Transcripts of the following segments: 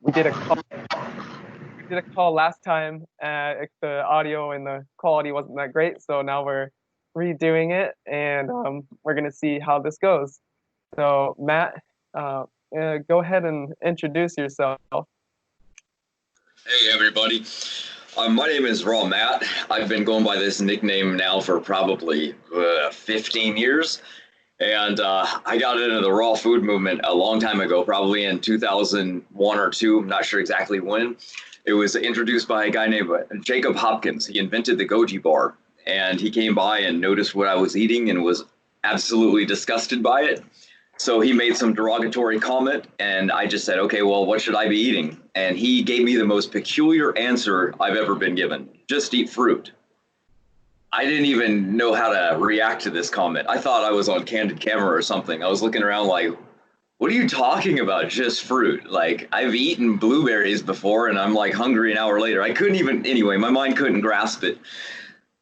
We did a call last time. The audio and the quality wasn't that great, so now we're redoing it, and we're gonna see how this goes. So Matt, go ahead and introduce yourself. Hey everybody, my name is Raw Matt. I've been going by this nickname now for probably 15 years. And I got into the raw food movement a long time ago, probably in 2001 or two. I'm not sure exactly when. It was introduced by a guy named Jacob Hopkins. He invented the goji bar, and he came by and noticed what I was eating and was absolutely disgusted by it. So he made some derogatory comment, and I just said, okay, well, what should I be eating? And he gave me the most peculiar answer I've ever been given. Just eat fruit. I didn't even know how to react to this comment. I thought I was on candid camera or something. I was looking around like, what are you talking about? Just fruit. Like, I've eaten blueberries before and I'm like hungry an hour later. I couldn't even, anyway, my mind couldn't grasp it.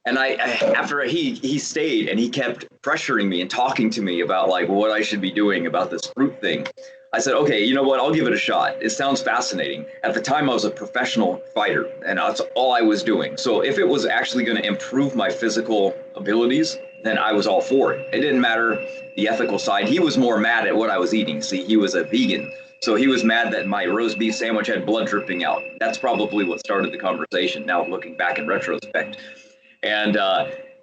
And after he stayed and he kept pressuring me and talking to me about like what I should be doing about this fruit thing. I said, okay, you know what? I'll give it a shot. It sounds fascinating. At the time, I was a professional fighter, and that's all I was doing. So if it was actually going to improve my physical abilities, then I was all for it. It didn't matter the ethical side. He was more mad at what I was eating. See, he was a vegan. So he was mad that my roast beef sandwich had blood dripping out. That's probably what started the conversation, now looking back in retrospect. And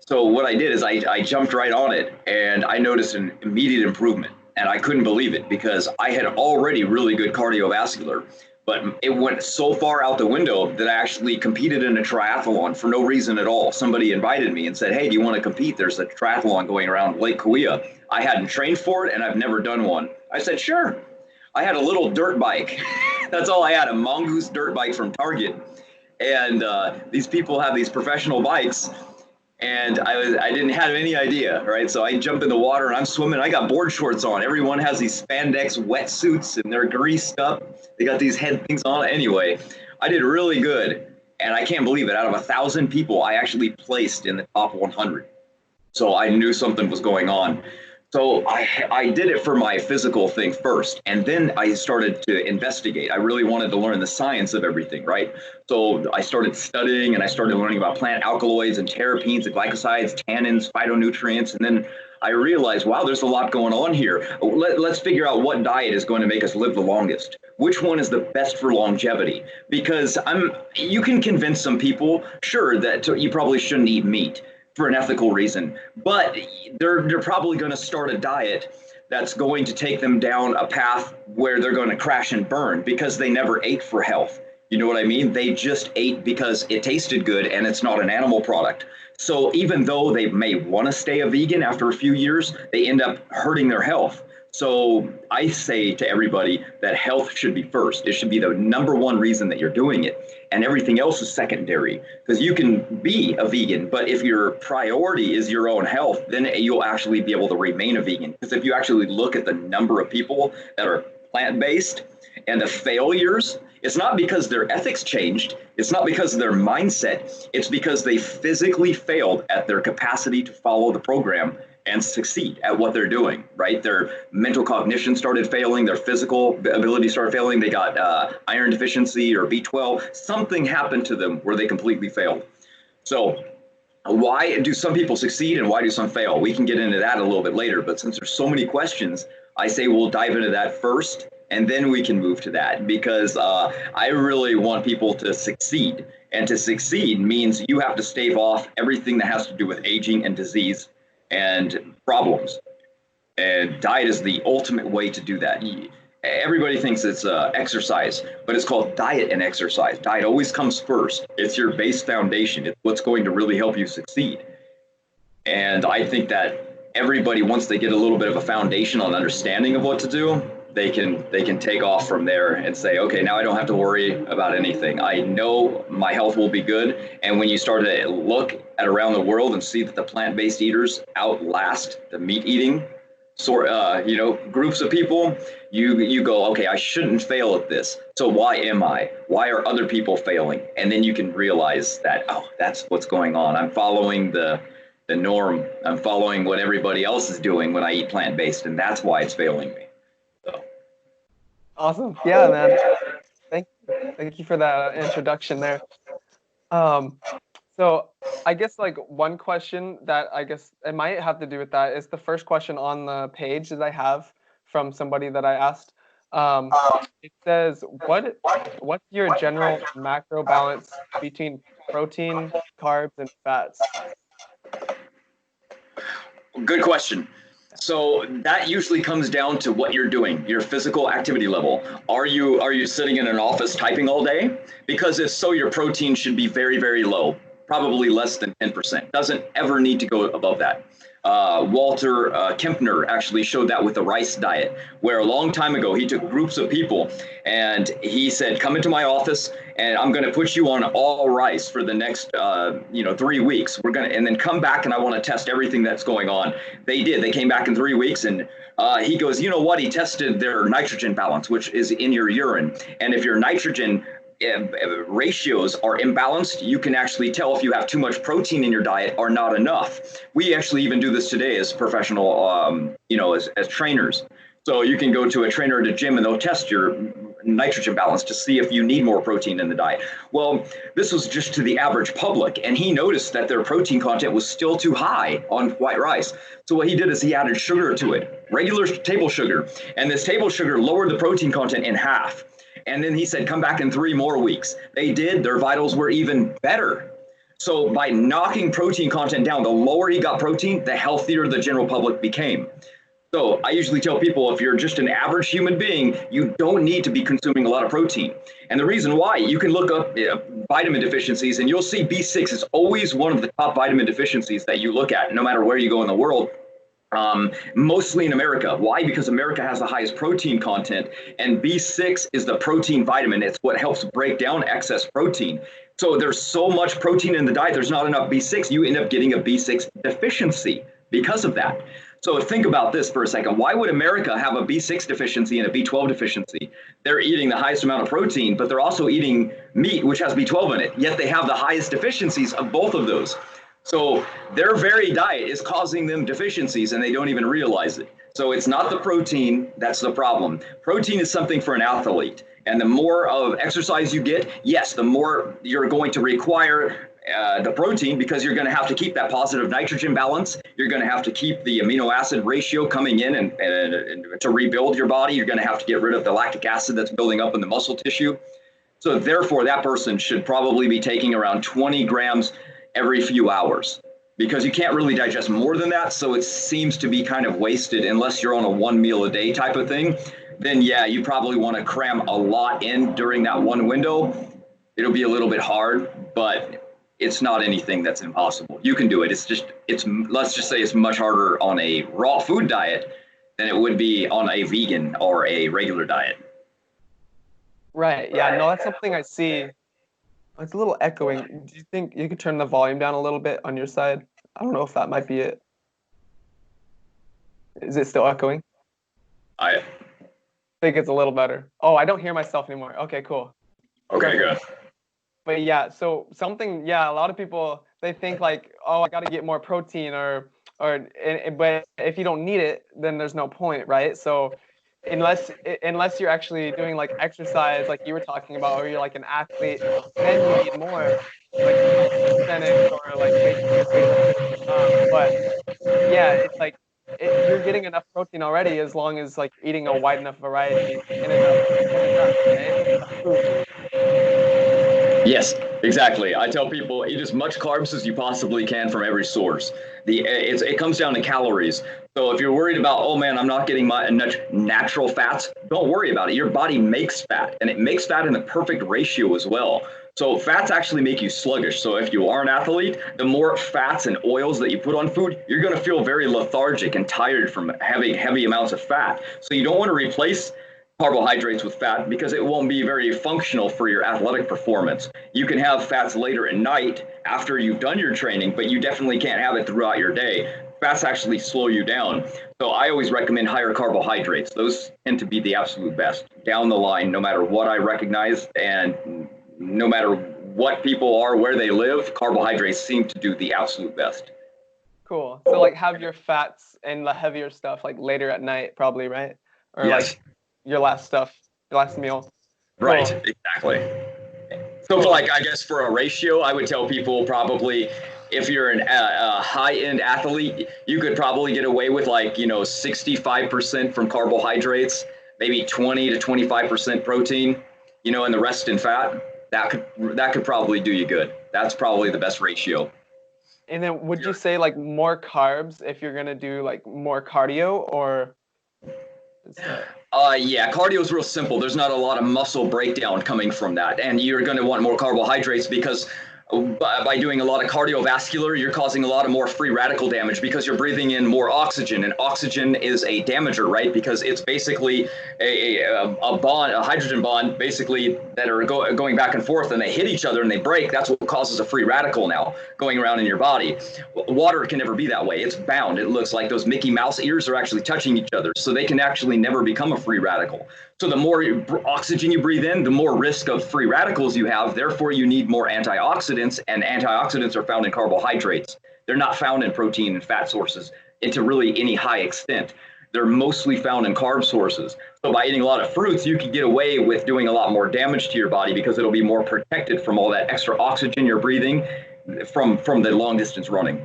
so what I did is I jumped right on it, and I noticed an immediate improvement. And I couldn't believe it because I had already really good cardiovascular, but it went so far out the window that I actually competed in a triathlon for no reason at all. Somebody invited me and said, hey, do you want to compete? There's a triathlon going around Lake Kauai. I hadn't trained for it and I've never done one. I said, sure. I had a little dirt bike. That's all I had, a mongoose dirt bike from Target. And these people have these professional bikes. And I didn't have any idea, right? So I jump in the water and I'm swimming. I got board shorts on. Everyone has these spandex wetsuits and they're greased up. They got these head things on. Anyway, I did really good. And I can't believe it. Out of 1,000 people, I actually placed in the top 100. So I knew something was going on. So I did it for my physical thing first, and then I started to investigate. I really wanted to learn the science of everything, right? So I started studying, and I started learning about plant alkaloids and terpenes and glycosides, tannins, phytonutrients, and then I realized, wow, there's a lot going on here. Let's figure out what diet is going to make us live the longest. Which one is the best for longevity? Because you can convince some people, sure, that you probably shouldn't eat meat for an ethical reason, but they're probably going to start a diet that's going to take them down a path where they're going to crash and burn because they never ate for health. You know what I mean? They just ate because it tasted good and it's not an animal product. So even though they may want to stay a vegan after a few years, they end up hurting their health. So I say to everybody that health should be first. It should be the number one reason that you're doing it. And everything else is secondary, because you can be a vegan, but if your priority is your own health, then you'll actually be able to remain a vegan. Because if you actually look at the number of people that are plant-based and the failures, it's not because their ethics changed. It's not because of their mindset. It's because they physically failed at their capacity to follow the program and succeed at what they're doing, right? Their mental cognition started failing, their physical ability started failing, they got iron deficiency or B12, something happened to them where they completely failed. So why do some people succeed and why do some fail? We can get into that a little bit later, but since there's so many questions, I say we'll dive into that first and then we can move to that, because I really want people to succeed. And to succeed means you have to stave off everything that has to do with aging and disease and problems. And diet is the ultimate way to do that. Everybody thinks it's exercise, but it's called diet and exercise. Diet always comes first. It's your base foundation. It's what's going to really help you succeed. And I think that everybody, once they get a little bit of a foundation on understanding of what to do, they can take off from there and say, okay, now I don't have to worry about anything. I know my health will be good. And when you start to look at around the world and see that the plant-based eaters outlast the meat-eating groups of people, you go, okay, I shouldn't fail at this. So why am I? Why are other people failing? And then you can realize that, oh, that's what's going on. I'm following the norm. I'm following what everybody else is doing when I eat plant-based, and that's why it's failing me. So. Awesome. Yeah, man. Thank you for that introduction there. Um, so I guess like one question that I guess it might have to do with that is the first question on the page that I have from somebody that I asked. Um, it says, what's your general macro balance between protein, carbs, and fats? Good question. So that usually comes down to what you're doing, your physical activity level. Are you sitting in an office typing all day? Because if so, your protein should be very, very low, probably less than 10%. Doesn't ever need to go above that. Walter Kempner actually showed that with the rice diet, where a long time ago he took groups of people and he said, "Come into my office, and I'm going to put you on all rice for the next 3 weeks. We're gonna and then come back, and I want to test everything that's going on." They did. They came back in 3 weeks, and he goes, "You know what? He tested their nitrogen balance, which is in your urine, and if your nitrogen ratios are imbalanced, you can actually tell if you have too much protein in your diet or not enough." We actually even do this today as professional, as trainers. So you can go to a trainer at a gym and they'll test your nitrogen balance to see if you need more protein in the diet. Well, this was just to the average public, and he noticed that their protein content was still too high on white rice. So what he did is he added sugar to it, regular table sugar, and this table sugar lowered the protein content in half. And then he said, "Come back in 3 more weeks." They did. Their vitals were even better. So by knocking protein content down, the lower he got protein, the healthier the general public became. So I usually tell people, if you're just an average human being, you don't need to be consuming a lot of protein. And the reason why, you can look up vitamin deficiencies, and you'll see B6 is always one of the top vitamin deficiencies that you look at, no matter where you go in the world. Mostly in America. Why? Because America has the highest protein content, and B6 is the protein vitamin. It's what helps break down excess protein. So there's so much protein in the diet, there's not enough B6. You end up getting a B6 deficiency because of that. So think about this for a second. Why would America have a B6 deficiency and a B12 deficiency? They're eating the highest amount of protein, but they're also eating meat, which has B12 in it, yet they have the highest deficiencies of both of those. So their very diet is causing them deficiencies, and they don't even realize it. So it's not the protein that's the problem. Protein is something for an athlete. And the more of exercise you get, yes, the more you're going to require the protein, because you're going to have to keep that positive nitrogen balance. You're going to have to keep the amino acid ratio coming in, and to rebuild your body, you're going to have to get rid of the lactic acid that's building up in the muscle tissue. So therefore, that person should probably be taking around 20 grams every few hours, because you can't really digest more than that. So it seems to be kind of wasted unless you're on a 1 meal a day type of thing. Then yeah, you probably want to cram a lot in during that one window. It'll be a little bit hard, but it's not anything that's impossible. You can do it. Let's just say it's much harder on a raw food diet than it would be on a vegan or a regular diet. Right. Yeah. No, that's something I see. It's a little echoing. Do you think you could turn the volume down a little bit on your side? I don't know if that might be it. Is it still echoing? I think it's a little better. Oh, I don't hear myself anymore. Okay, cool. Okay, good. But yeah, so something, yeah, a lot of people, they think like, oh, I got to get more protein but if you don't need it, then there's no point, right? So unless you're actually doing like exercise, like you were talking about, or you're like an athlete, then you need more like calisthenics or like weightlifting. But yeah, it's like you're getting enough protein already as long as like eating a wide enough variety and enough, right? Food. Yes, exactly. I tell people, eat as much carbs as you possibly can from every source. It comes down to calories. So if you're worried about, oh man, I'm not getting my natural fats, don't worry about it. Your body makes fat, and it makes fat in the perfect ratio as well. So fats actually make you sluggish. So if you are an athlete, the more fats and oils that you put on food, you're going to feel very lethargic and tired from having heavy amounts of fat. So you don't want to replace carbohydrates with fat, because it won't be very functional for your athletic performance. You can have fats later at night after you've done your training, but you definitely can't have it throughout your day. Fats actually slow you down. So I always recommend higher carbohydrates. Those tend to be the absolute best down the line, no matter what I recognize, and no matter what people are, where they live, carbohydrates seem to do the absolute best. Cool. So like have your fats and the heavier stuff like later at night, probably, right? Or Yes. like your last meal. Right, Cool. exactly. So for Cool. like, I guess for a ratio, I would tell people probably if you're a high-end athlete, you could probably get away with like, 65% from carbohydrates, maybe 20 to 25% protein, and the rest in fat. That could probably do you good. That's probably the best ratio. And then would you say like more carbs if you're gonna do like more cardio, or is that Yeah, cardio is real simple. There's not a lot of muscle breakdown coming from that, and you're going to want more carbohydrates because by doing a lot of cardiovascular, you're causing a lot of more free radical damage because you're breathing in more oxygen, and oxygen is a damager, right? Because it's basically a bond, a hydrogen bond, basically that are going back and forth, and they hit each other and they break. That's what causes a free radical now going around in your body. Water can never be that way. It's bound. It looks like those Mickey Mouse ears are actually touching each other, so they can actually never become a free radical. So the more oxygen you breathe in, the more risk of free radicals you have. Therefore, you need more antioxidants, and antioxidants are found in carbohydrates. They're not found in protein and fat sources to really any high extent. They're mostly found in carb sources. So by eating a lot of fruits, you can get away with doing a lot more damage to your body because it'll be more protected from all that extra oxygen you're breathing from the long distance running.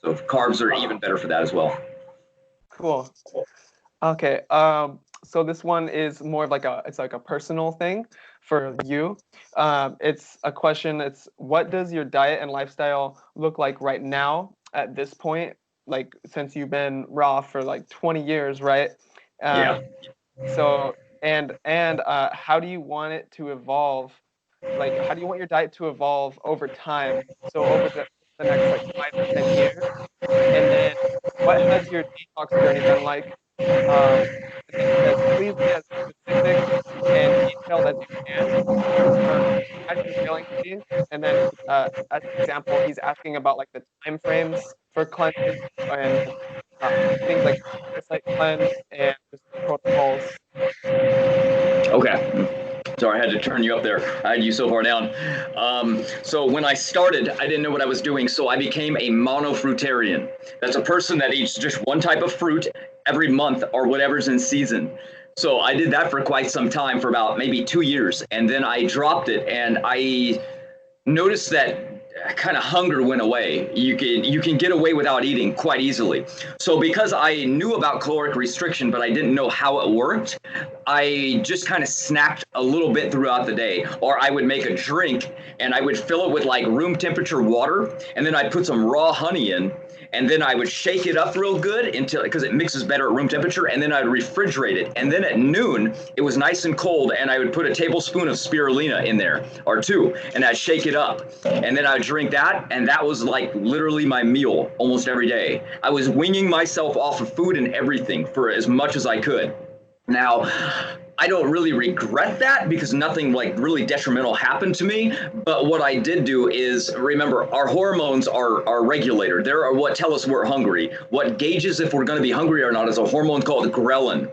So carbs are even better for that as well. cool? Okay. So this one is more of like it's like a personal thing for you. It's a question. It's what does your diet and lifestyle look like right now at this point? Like since you've been raw for like 20 years, right? Yeah. So and how do you want it to evolve? Like how do you want your diet to evolve over time? So over the next like 5 to 10 years, and then what has your detox journey been like? And then it says, please be as specific and detailed as you can. As you're failing to be. And then, as an example, he's asking about like the time frames for cleanses and things like parasite cleanse and just the protocols. Okay. Sorry, I had to turn you up there. I had you so far down. So when I started, I didn't know what I was doing, so I became a monofruitarian. That's a person that eats just one type of fruit every month or whatever's in season. So I did that for quite some time, for about maybe 2 years, and then I dropped it, and I noticed that kind of hunger went away. You can get away without eating quite easily. So because I knew about caloric restriction, but I didn't know how it worked, I just kind of snacked a little bit throughout the day, or I would make a drink and I would fill it with like room temperature water, and then I'd put some raw honey in, and then I would shake it up real good until, because it mixes better at room temperature, and then I'd refrigerate it. And then at noon, it was nice and cold, and I would put a tablespoon of spirulina in there, or two, and I'd shake it up. And then I'd drink that, and that was like literally my meal almost every day. I was weaning myself off of food and everything for as much as I could. Now, I don't really regret that because nothing like really detrimental happened to me. But what I did do is, remember, our hormones are our regulator. They're what tell us we're hungry. What gauges if we're going to be hungry or not is a hormone called ghrelin.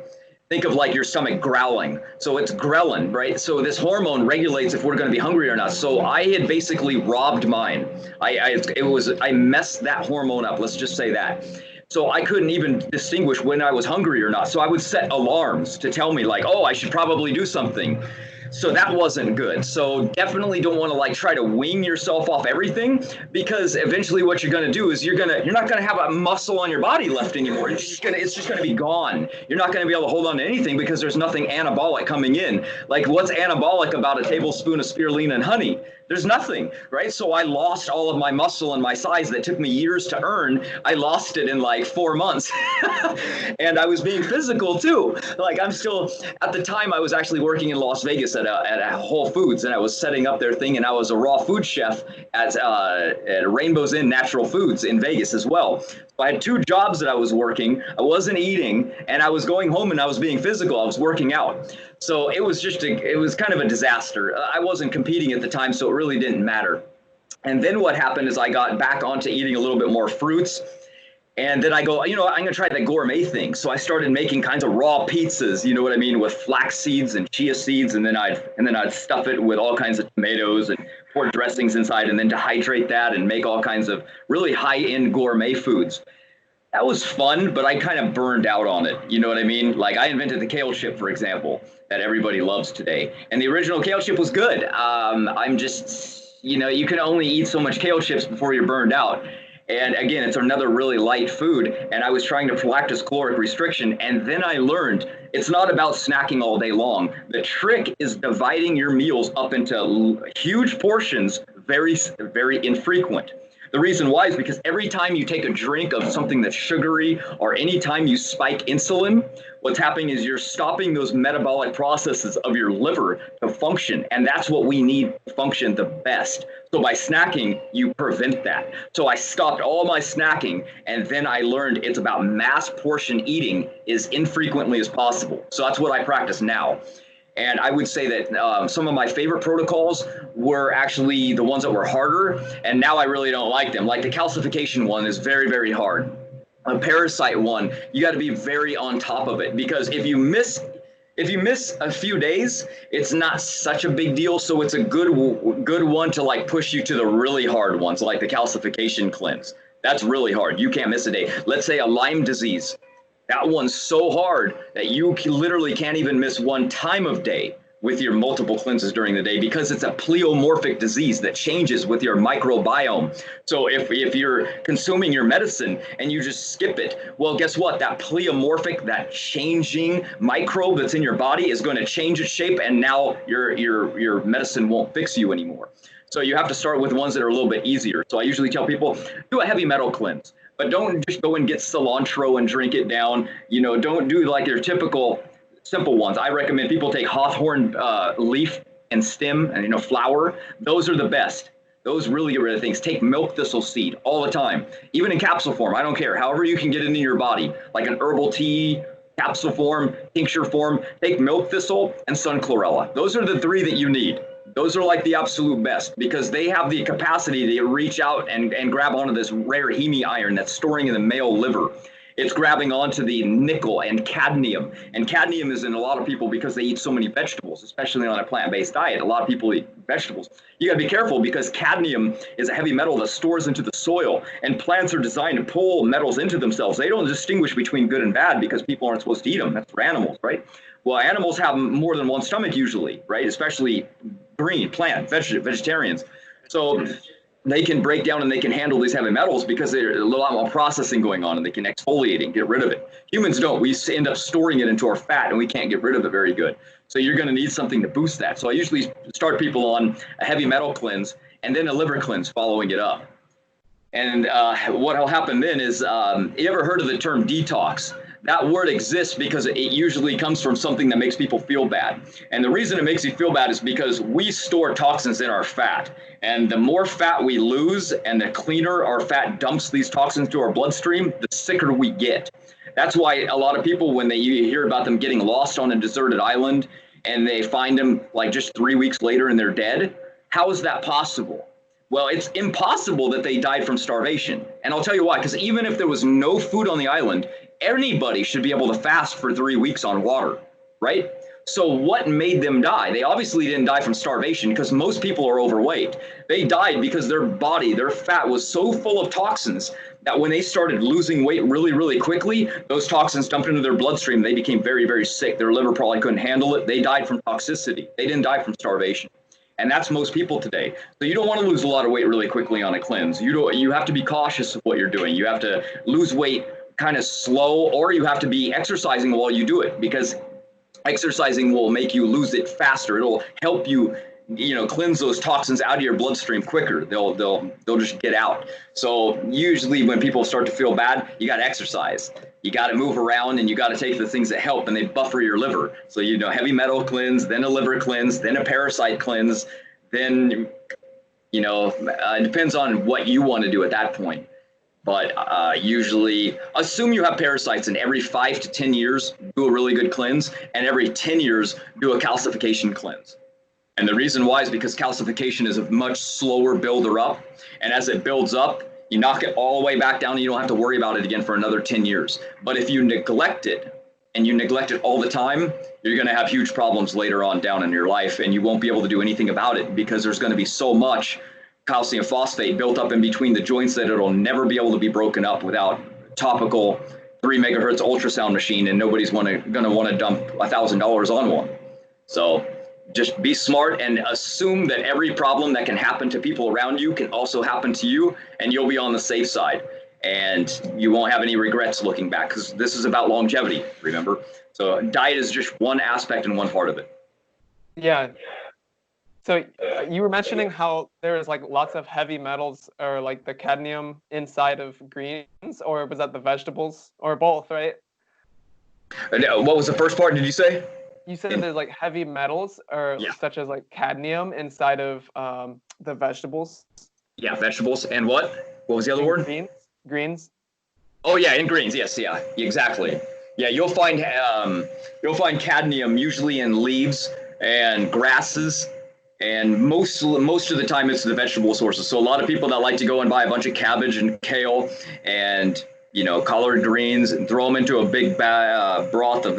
Think of like your stomach growling. So it's ghrelin, right? So this hormone regulates if we're going to be hungry or not. So I had basically robbed mine. I messed that hormone up. Let's just say that. So I couldn't even distinguish when I was hungry or not. So I would set alarms to tell me like, oh, I should probably do something. So that wasn't good. So definitely don't want to like try to wean yourself off everything, because eventually what you're going to do is you're not going to have a muscle on your body left anymore. It's just going to be gone. You're not going to be able to hold on to anything because there's nothing anabolic coming in. Like what's anabolic about a tablespoon of spirulina and honey? There's nothing, right? So I lost all of my muscle and my size that took me years to earn. I lost it in like 4 months. And I was being physical too. Like I'm still, at the time I was actually working in Las Vegas at a Whole Foods, and I was setting up their thing, and I was a raw food chef at Rainbow's Inn Natural Foods in Vegas as well. So I had 2 jobs that I was working. I wasn't eating, and I was going home and I was being physical. I was working out. So it was it was kind of a disaster. I wasn't competing at the time, so it really didn't matter. And then what happened is I got back onto eating a little bit more fruits. And then I go, I'm going to try the gourmet thing. So I started making kinds of raw pizzas, you know what I mean, with flax seeds and chia seeds, and then I'd stuff it with all kinds of tomatoes and pour dressings inside, and then dehydrate that and make all kinds of really high-end gourmet foods. That was fun, but I kind of burned out on it. You know what I mean? Like I invented the kale chip, for example, that everybody loves today. And the original kale chip was good. I'm just, you can only eat so much kale chips before you're burned out. And again, it's another really light food. And I was trying to practice caloric restriction. And then I learned it's not about snacking all day long. The trick is dividing your meals up into huge portions, very, very infrequent. The reason why is because every time you take a drink of something that's sugary or any time you spike insulin, what's happening is you're stopping those metabolic processes of your liver to function. And that's what we need to function the best. So by snacking, you prevent that. So I stopped all my snacking, and then I learned it's about mass portion eating as infrequently as possible. So that's what I practice now. And I would say that some of my favorite protocols were actually the ones that were harder, and now I really don't like them. Like the calcification one is very, very hard. A parasite one, you got to be very on top of it, because if you miss a few days, it's not such a big deal. So it's a good one to like push you to the really hard ones, like the calcification cleanse. That's really hard. You can't miss a day. Let's say a Lyme disease. That one's so hard that you literally can't even miss one time of day with your multiple cleanses during the day, because it's a pleomorphic disease that changes with your microbiome. So if you're consuming your medicine and you just skip it, well, guess what? That pleomorphic, that changing microbe that's in your body is going to change its shape, and now your medicine won't fix you anymore. So you have to start with ones that are a little bit easier. So I usually tell people, do a heavy metal cleanse. But don't just go and get cilantro and drink it down. Don't do like your typical simple ones. I recommend people take hawthorn leaf and stem and flower. Those are the best. Those really get rid of things. Take milk thistle seed all the time, even in capsule form. I don't care. However you can get it into your body, like an herbal tea, capsule form, tincture form. Take milk thistle and sun chlorella. Those are the three that you need. Those are like the absolute best, because they have the capacity to reach out and grab onto this rare heme iron that's storing in the male liver. It's grabbing onto the nickel and cadmium. And cadmium is in a lot of people because they eat so many vegetables, especially on a plant-based diet. A lot of people eat vegetables. You got to be careful, because cadmium is a heavy metal that stores into the soil, and plants are designed to pull metals into themselves. They don't distinguish between good and bad because people aren't supposed to eat them. That's for animals, right? Well, animals have more than one stomach usually, right? Especially green, plant, vegetarians. So they can break down and they can handle these heavy metals because there's a lot more processing going on, and they can exfoliate and get rid of it. Humans don't. We end up storing it into our fat, and we can't get rid of it very good. So you're going to need something to boost that. So I usually start people on a heavy metal cleanse and then a liver cleanse following it up. And what will happen then is, you ever heard of the term detox? That word exists because it usually comes from something that makes people feel bad. And the reason it makes you feel bad is because we store toxins in our fat. And the more fat we lose and the cleaner our fat dumps these toxins to our bloodstream, the sicker we get. That's why a lot of people, when you hear about them getting lost on a deserted island and they find them like just 3 weeks later and they're dead, how is that possible? Well, it's impossible that they died from starvation. And I'll tell you why, because even if there was no food on the island, anybody should be able to fast for 3 weeks on water, right? So what made them die? They obviously didn't die from starvation, because most people are overweight. They died because their body, their fat was so full of toxins that when they started losing weight really, really quickly, those toxins dumped into their bloodstream. They became very, very sick. Their liver probably couldn't handle it. They died from toxicity. They didn't die from starvation. And that's most people today. So you don't want to lose a lot of weight really quickly on a cleanse. You have to be cautious of what you're doing. You have to lose weight kind of slow, or you have to be exercising while you do it, because exercising will make you lose it faster. It'll help you, cleanse those toxins out of your bloodstream quicker. They'll just get out. So usually when people start to feel bad, you got to exercise. You got to move around, and you got to take the things that help, and they buffer your liver. So, heavy metal cleanse, then a liver cleanse, then a parasite cleanse, then, it depends on what you want to do at that point. But usually assume you have parasites, and every 5 to 10 years, do a really good cleanse, and every 10 years, do a calcification cleanse. And the reason why is because calcification is a much slower builder up. And as it builds up, you knock it all the way back down, and you don't have to worry about it again for another 10 years. But if you neglect it, and you neglect it all the time, you're going to have huge problems later on down in your life, and you won't be able to do anything about it, because there's going to be so much calcium phosphate built up in between the joints that it'll never be able to be broken up without topical 3 megahertz ultrasound machine, and nobody's going to want to dump $1,000 on one. So just be smart and assume that every problem that can happen to people around you can also happen to you, and you'll be on the safe side. And you won't have any regrets looking back, because this is about longevity, remember? So diet is just one aspect and one part of it. Yeah. So you were mentioning how there's like lots of heavy metals, or like the cadmium inside of greens, or was that the vegetables, or both, right? What was the first part, did you say? You said there's like heavy metals, or such as like cadmium inside of the vegetables. Yeah, vegetables. And what? What was the other word? Greens. Oh yeah, in greens. Yes, yeah, exactly. Yeah, you'll find cadmium usually in leaves and grasses, and most of the time it's the vegetable sources. So a lot of people that like to go and buy a bunch of cabbage and kale and collard greens and throw them into a big broth of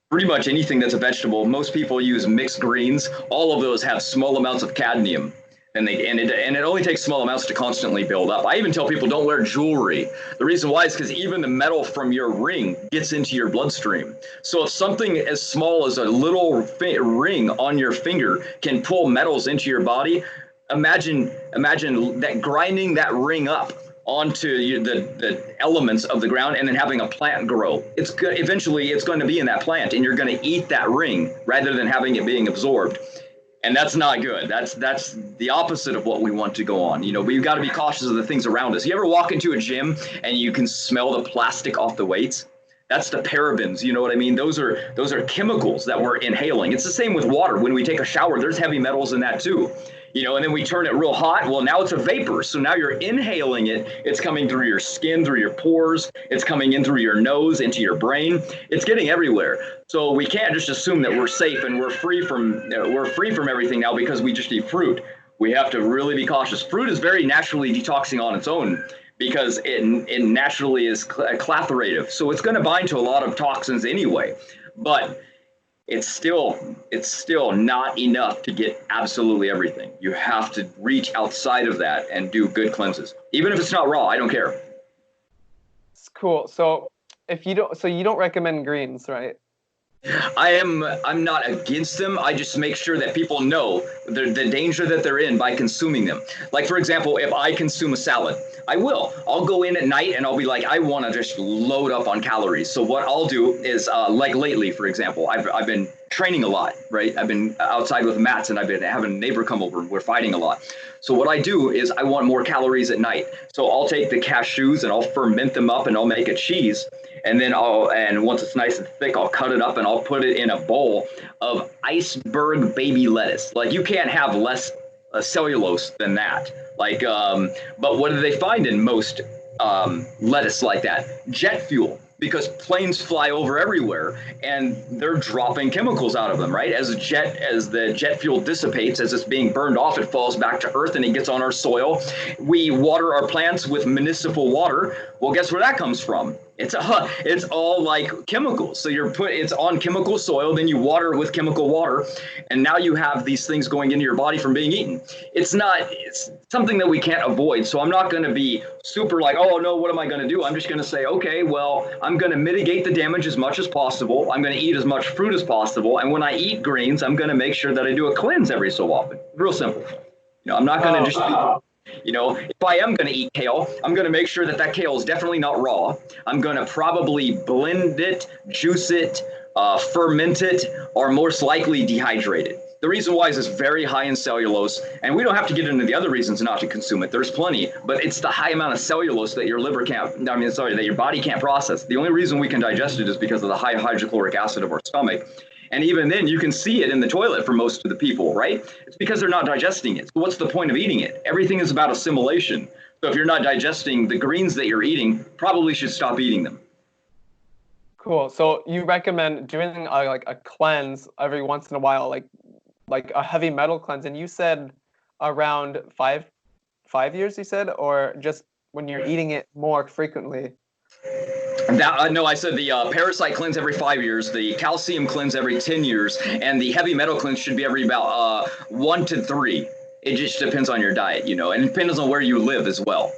pretty much anything that's a vegetable. Most people use mixed greens. All of those have small amounts of cadmium, and it only takes small amounts to constantly build up. I even tell people don't wear jewelry. The reason why is because even the metal from your ring gets into your bloodstream. So if something as small as a little ring on your finger can pull metals into your body, imagine that grinding that ring up onto the elements of the ground and then having a plant grow. Eventually it's going to be in that plant, and you're going to eat that ring rather than having it being absorbed. And that's not good. That's the opposite of what we want to go on. We've got to be cautious of the things around us. You ever walk into a gym and you can smell the plastic off the weights? That's the parabens. You know what I mean? Those are chemicals that we're inhaling. It's the same with water. When we take a shower, there's heavy metals in that too. And then we turn it real hot. Well, now it's a vapor. So now you're inhaling it. It's coming through your skin, through your pores. It's coming in through your nose, into your brain. It's getting everywhere. So we can't just assume that we're safe and we're free from everything now because we just eat fruit. We have to really be cautious. Fruit is very naturally detoxing on its own because it naturally is clathrative. So it's going to bind to a lot of toxins anyway. But it's still not enough to get absolutely everything. You have to reach outside of that and do good cleanses. Even if it's not raw, I don't care. It's cool. So you don't recommend greens, right? I'm not against them. I just make sure that people know the danger that they're in by consuming them. Like, for example, if I consume a salad, I'll go in at night and I'll be like, I want to just load up on calories. So what I'll do is, like lately, for example, I've been training a lot, right? I've been outside with mats and I've been having a neighbor come over and we're fighting a lot. So what I do is I want more calories at night. So I'll take the cashews and I'll ferment them up and I'll make a cheese. And then once it's nice and thick, I'll cut it up and I'll put it in a bowl of iceberg baby lettuce. Like, you can't have less cellulose than that. Like, but what do they find in most lettuce like that? Jet fuel, because planes fly over everywhere and they're dropping chemicals out of them, right? As the jet fuel dissipates, as it's being burned off, it falls back to earth and it gets on our soil. We water our plants with municipal water. Well, guess where that comes from? It's all like chemicals. So it's on chemical soil, then you water it with chemical water, and now you have these things going into your body from being eaten. It's something that we can't avoid. So I'm not going to be super like, oh no, what am I going to do? I'm just going to say, okay, well, I'm going to mitigate the damage as much as possible. I'm going to eat as much fruit as possible. And when I eat greens, I'm going to make sure that I do a cleanse every so often. Real simple. I'm not going to just be... if I am going to eat kale, I'm going to make sure that kale is definitely not raw. I'm going to probably blend it, juice it, ferment it, or most likely dehydrate it. The reason why is it's very high in cellulose, and we don't have to get into the other reasons not to consume it. There's plenty, but it's the high amount of cellulose that that your body can't process. The only reason we can digest it is because of the high hydrochloric acid of our stomach. And even then, you can see it in the toilet for most of the people, right? It's because they're not digesting it. So what's the point of eating it? Everything is about assimilation. So if you're not digesting the greens that you're eating, probably should stop eating them. Cool. So you recommend doing like a cleanse every once in a while, like a heavy metal cleanse. And you said around five years, you said, or just when you're eating it more frequently? No, I said the parasite cleanse every 5 years, the calcium cleanse every 10 years, and the heavy metal cleanse should be every about 1 to 3. It just depends on your diet, and it depends on where you live as well.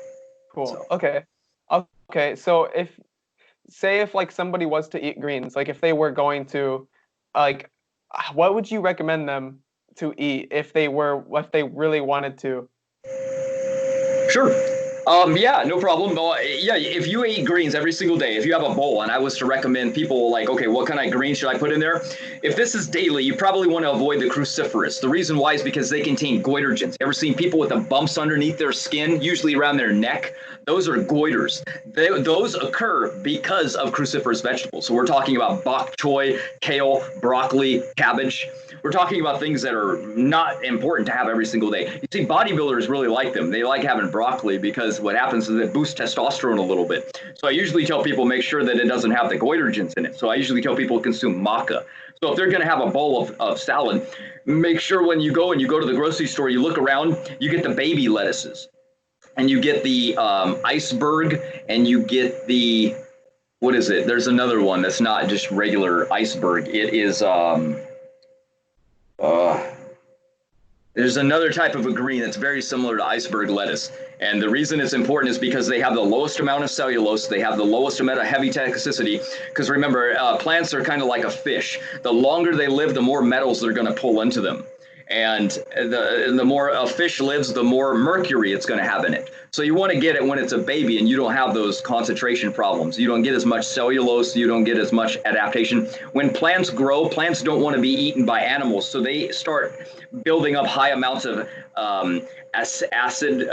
Cool. So. Okay. I'll Okay, so if like somebody was to eat greens, like if they were going to, like, what would you recommend them to eat if they really wanted to? Sure. Yeah, no problem. Yeah, if you eat greens every single day, if you have a bowl and I was to recommend people like, okay, what kind of greens should I put in there? If this is daily, you probably want to avoid the cruciferous. The reason why is because they contain goitrogens. Ever seen people with the bumps underneath their skin, usually around their neck? Those are goiters. Those occur because of cruciferous vegetables. So we're talking about bok choy, kale, broccoli, cabbage. We're talking about things that are not important to have every single day. You see, bodybuilders really like them. They like having broccoli because what happens is it boosts testosterone a little bit. So I usually tell people make sure that it doesn't have the goitrogens in it. So I usually tell people to consume maca. So if they're going to have a bowl of salad, make sure when you go to the grocery store, you look around, you get the baby lettuces, and you get the iceberg, and you get the, what is it? There's another one that's not just regular iceberg. It is there's another type of a green that's very similar to iceberg lettuce. And the reason it's important is because they have the lowest amount of cellulose, they have the lowest amount of heavy toxicity. Because remember, plants are kind of like a fish. The longer they live, the more metals they're going to pull into them. And the more a fish lives, the more mercury it's going to have in it. So you want to get it when it's a baby and you don't have those concentration problems. You don't get as much cellulose. You don't get as much adaptation. When plants grow, plants don't want to be eaten by animals. So they start building up high amounts of acid,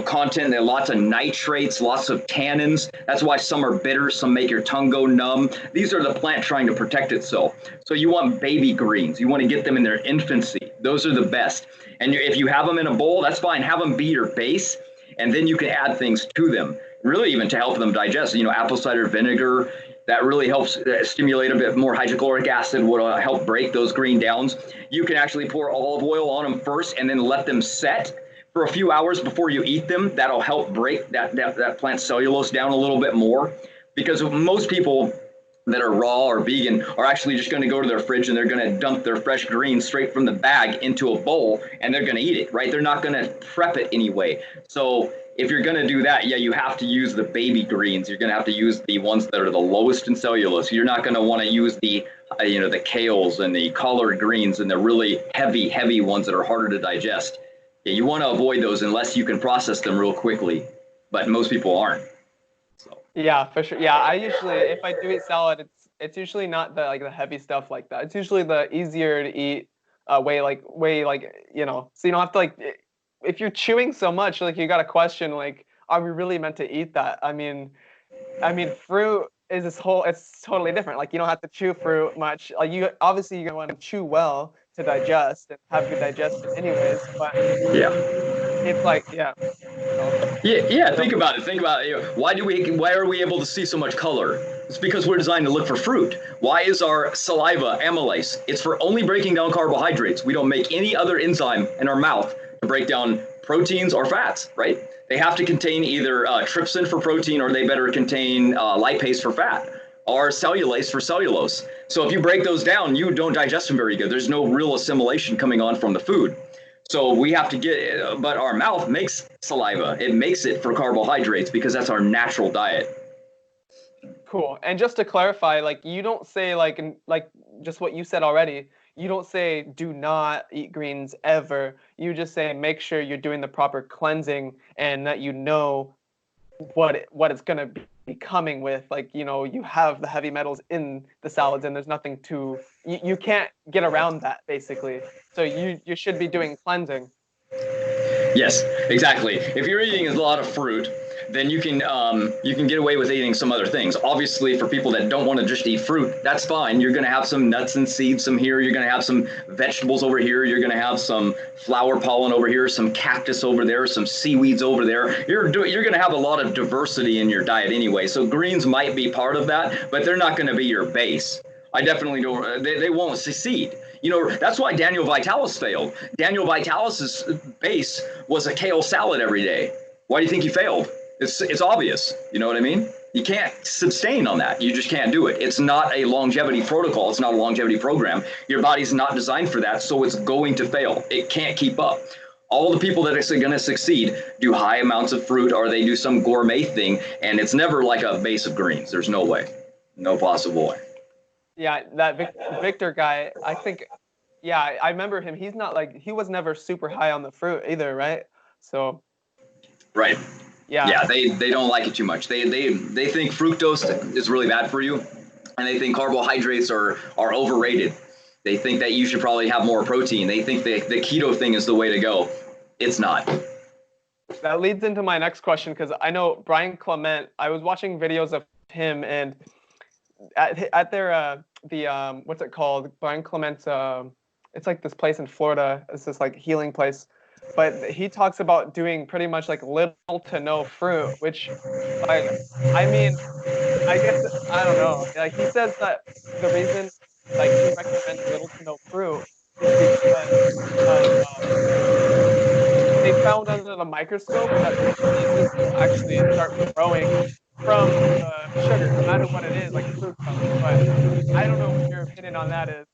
content. There are lots of nitrates, lots of tannins. That's why some are bitter. Some make your tongue go numb. These are the plant trying to protect itself. So you want baby greens. You want to get them in their infancy. Those are the best. And if you have them in a bowl, that's fine. Have them be your base, and then you can add things to them, really even to help them digest. Apple cider vinegar, that really helps stimulate a bit more hydrochloric acid, will help break those green downs. You can actually pour olive oil on them first and then let them set for a few hours before you eat them. That'll help break that plant cellulose down a little bit more, because most people that are raw or vegan are actually just going to go to their fridge and they're going to dump their fresh greens straight from the bag into a bowl and they're going to eat it, right? They're not going to prep it anyway. So if you're going to do that, yeah, you have to use the baby greens. You're going to have to use the ones that are the lowest in cellulose. You're not going to want to use the kales and the collard greens and the really heavy ones that are harder to digest. Yeah, you want to avoid those unless you can process them real quickly, but most people aren't. Yeah, for sure. Yeah, I usually, if I do eat salad, it's usually not the heavy stuff like that. It's usually the easier to eat way so you don't have to if you're chewing so much, you got to question are we really meant to eat that? I mean fruit is it's totally different. You don't have to chew fruit much. You're going to want to chew well to digest and have good digestion anyways, but yeah. It's yeah. Yeah. Think about it. Why are we able to see so much color? It's because we're designed to look for fruit. Why is our saliva amylase? It's for only breaking down carbohydrates. We don't make any other enzyme in our mouth to break down proteins or fats, right? They have to contain either trypsin for protein, or they better contain lipase for fat, or cellulase for cellulose. So if you break those down, you don't digest them very good. There's no real assimilation coming on from the food. So we have to get, but our mouth makes saliva. It makes it for carbohydrates because that's our natural diet. Cool. And just to clarify, you don't say just what you said already. You don't say do not eat greens ever. You just say make sure you're doing the proper cleansing and that you know what it's going to be coming with. You have the heavy metals in the salads and there's nothing you can't get around that basically. So you should be doing cleansing. Yes, exactly. If you're eating a lot of fruit, then you can get away with eating some other things. Obviously, for people that don't want to just eat fruit, that's fine. You're going to have some nuts and seeds, some here. You're going to have some vegetables over here. You're going to have some flower pollen over here, some cactus over there, some seaweeds over there. You're going to have a lot of diversity in your diet anyway. So greens might be part of that, but they're not going to be your base. I definitely don't. They won't succeed. That's why Daniel Vitalis failed. Daniel Vitalis's base was a kale salad every day. Why do you think he failed? It's obvious. You know what I mean? You can't sustain on that. You just can't do it. It's not a longevity protocol. It's not a longevity program. Your body's not designed for that, so it's going to fail. It can't keep up. All the people that are going to succeed do high amounts of fruit, or they do some gourmet thing, and it's never like a base of greens. There's no way, no possible way. Yeah, that Victor guy, I think, yeah, I remember him. He's not like, he was never super high on the fruit either, right? So, Right. yeah. Yeah, they don't like it too much. They think fructose is really bad for you, and they think carbohydrates are overrated. They think that you should probably have more protein. They think the keto thing is the way to go. It's not. That leads into my next question, because I know Brian Clement, I was watching videos of him, and at their what's it called? Brian Clement's it's like this place in Florida. It's this like healing place. But he talks about doing pretty much like little to no fruit, which like I mean, I guess I don't know. Like he says that the reason like he recommends little to no fruit is because of they found under the microscope that the diseases will actually start growing from the sugar, no matter what it is, like fructose. But I don't know what your opinion on that is.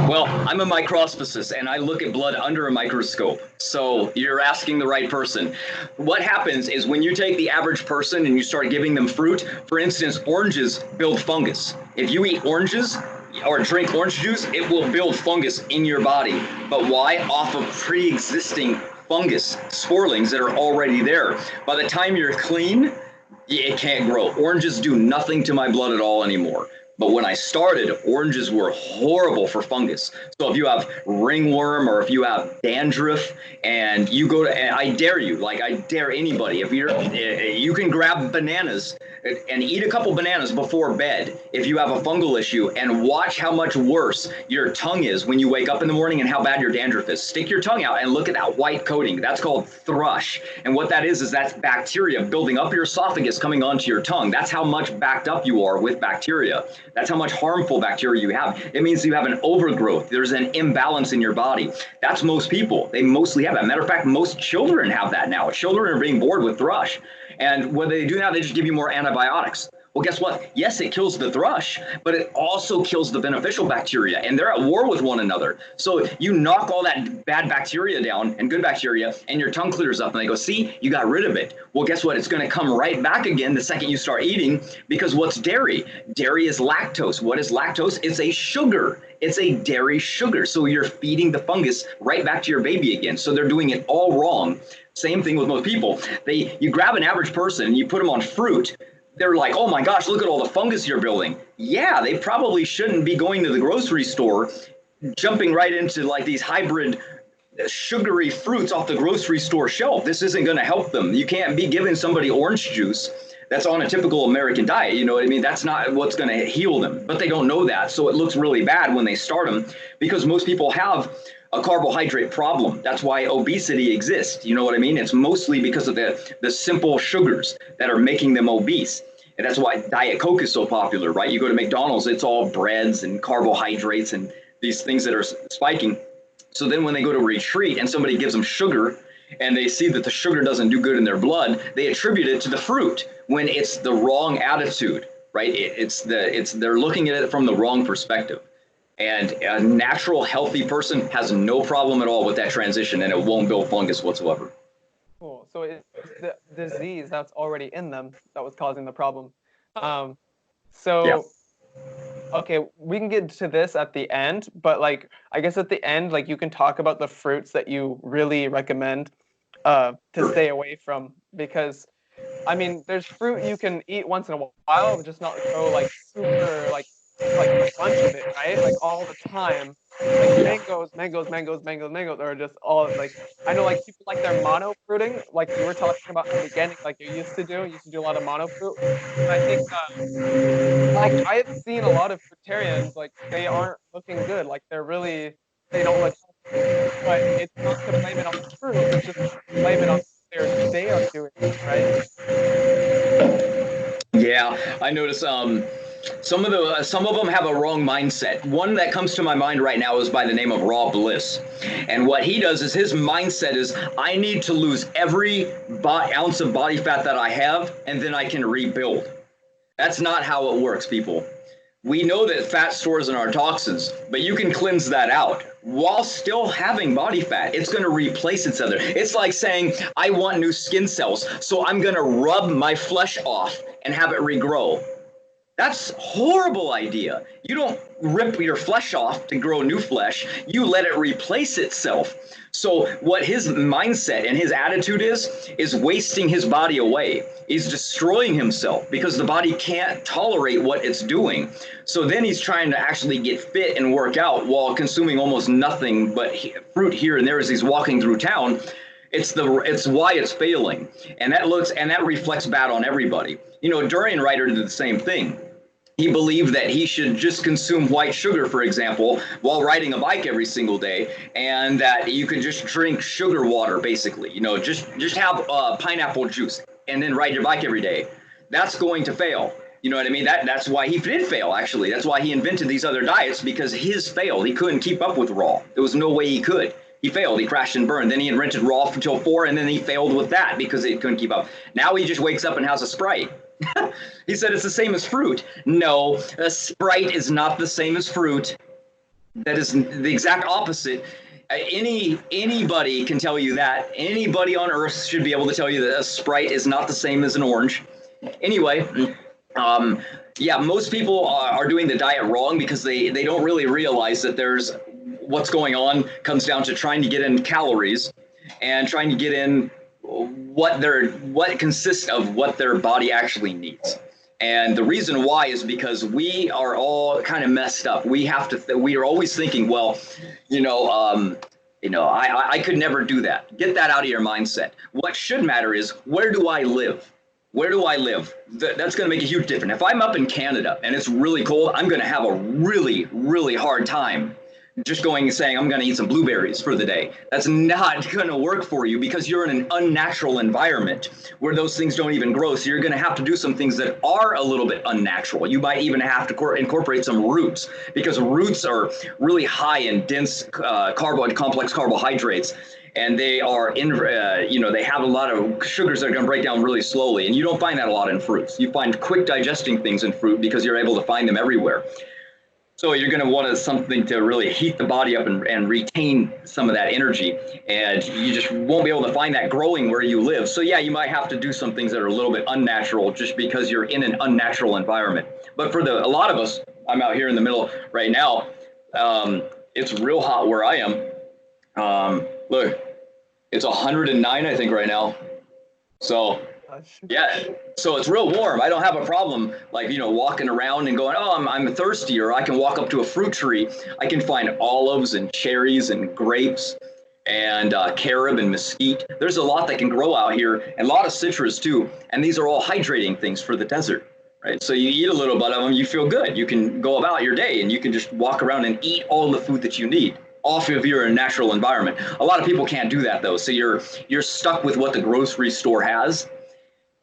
Well, I'm a microscopist and I look at blood under a microscope. So you're asking the right person. What happens is when you take the average person and you start giving them fruit, for instance, oranges build fungus. If you eat oranges or drink orange juice, it will build fungus in your body. But why? Off of pre-existing fungus sporelings that are already there. By the time you're clean, it can't grow. Oranges do nothing to my blood at all anymore. But when I started, oranges were horrible for fungus. So if you have ringworm or if you have dandruff and you go to, and I dare you, like I dare anybody, if you can grab bananas and eat a couple bananas before bed if you have a fungal issue, and watch how much worse your tongue is when you wake up in the morning and how bad your dandruff is. Stick your tongue out and look at that white coating. That's called thrush. And what that is that's bacteria building up your esophagus coming onto your tongue. That's how much backed up you are with bacteria. That's how much harmful bacteria you have. It means you have an overgrowth. There's an imbalance in your body. That's most people. They mostly have that. Matter of fact, most children have that now. Children are being born with thrush. And what they do now, they just give you more antibiotics. Well, guess what? Yes, it kills the thrush, but it also kills the beneficial bacteria, and they're at war with one another. So you knock all that bad bacteria down and good bacteria, and your tongue clears up, and they go, see, you got rid of it. Well, guess what? It's going to come right back again the second you start eating, because what's dairy? Dairy is lactose. What is lactose? It's a sugar. It's a dairy sugar. So you're feeding the fungus right back to your baby again. So they're doing it all wrong. Same thing with most people. You grab an average person and you put them on fruit. They're like, oh my gosh, look at all the fungus you're building. Yeah, they probably shouldn't be going to the grocery store, jumping right into like these hybrid sugary fruits off the grocery store shelf. This isn't going to help them. You can't be giving somebody orange juice that's on a typical American diet. You know what I mean? That's not what's going to heal them. But they don't know that. So it looks really bad when they start them, because most people have a carbohydrate problem. That's why obesity exists. You know what I mean? It's mostly because of the simple sugars that are making them obese. And that's why Diet Coke is so popular, right? You go to McDonald's, it's all breads and carbohydrates and these things that are spiking. So then when they go to retreat and somebody gives them sugar and they see that the sugar doesn't do good in their blood, they attribute it to the fruit when it's the wrong attitude, right? They're looking at it from the wrong perspective. And a natural, healthy person has no problem at all with that transition, and it won't build fungus whatsoever. Cool. So it's the disease that's already in them that was causing the problem. Okay, we can get to this at the end, but like I guess at the end, like you can talk about the fruits that you really recommend to stay away from, because I mean, there's fruit you can eat once in a while, but just not go like super like a bunch of it, right? Like all the time. Like mangoes are just all like, I know like people like their mono fruiting, like you were talking about in the beginning, like you used to do a lot of mono fruit. And I think like I have seen a lot of fruitarians, like they aren't looking good, like they don't look healthy. But it's not to blame it on the fruit, it's just to blame it on what they are doing, right? Yeah, I notice some of them have a wrong mindset. One that comes to my mind right now is by the name of Raw Bliss. And what he does is his mindset is, I need to lose every ounce of body fat that I have, and then I can rebuild. That's not how it works, people. We know that fat stores in our toxins, but you can cleanse that out while still having body fat. It's going to replace its other. It's like saying, I want new skin cells, so I'm going to rub my flesh off and have it regrow. That's a horrible idea. You don't rip your flesh off to grow new flesh. You let it replace itself. So what his mindset and his attitude is wasting his body away. He's destroying himself because the body can't tolerate what it's doing. So then he's trying to actually get fit and work out while consuming almost nothing but fruit here and there as he's walking through town. It's why it's failing. And that reflects bad on everybody. You know, Durian Rider did the same thing. He believed that he should just consume white sugar, for example, while riding a bike every single day, and that you could just drink sugar water, basically. You know, just have pineapple juice and then ride your bike every day. That's going to fail. You know what I mean? That's why he did fail, actually. That's why he invented these other diets, because his failed. He couldn't keep up with raw. There was no way he could. He failed. He crashed and burned. Then he invented raw until 4, and then he failed with that because he couldn't keep up. Now he just wakes up and has a Sprite. He said it's the same as fruit. No, a Sprite is not the same as fruit. That is the exact opposite. Anybody can tell you that. Anybody on earth should be able to tell you that a Sprite is not the same as an orange. Anyway, yeah, most people are doing the diet wrong because they don't really realize that there's what's going on comes down to trying to get in calories and trying to get in what consists of what their body actually needs. And the reason why is because we are all kind of messed up. We are always thinking, well, I could never do that. Get that out of your mindset. What should matter is, where do I live? Where do I live? That's going to make a huge difference. If I'm up in Canada and it's really cold, I'm going to have a really, really hard time just going and saying, I'm going to eat some blueberries for the day. That's not going to work for you because you're in an unnatural environment where those things don't even grow. So you're going to have to do some things that are a little bit unnatural. You might even have to incorporate some roots, because roots are really high in dense complex carbohydrates. And they are they have a lot of sugars that are going to break down really slowly. And you don't find that a lot in fruits. You find quick digesting things in fruit because you're able to find them everywhere. So you're going to want something to really heat the body up and retain some of that energy. And you just won't be able to find that growing where you live. So yeah, you might have to do some things that are a little bit unnatural just because you're in an unnatural environment. But for a lot of us, I'm out here in the middle right now. It's real hot where I am. Look, it's 109, I think, right now. So yeah, so it's real warm. I don't have a problem walking around and going, oh, I'm thirsty, or I can walk up to a fruit tree. I can find olives and cherries and grapes and carob and mesquite. There's a lot that can grow out here, and a lot of citrus too. And these are all hydrating things for the desert, right? So you eat a little bit of them, you feel good. You can go about your day and you can just walk around and eat all the food that you need off of your natural environment. A lot of people can't do that though. So you're stuck with what the grocery store has.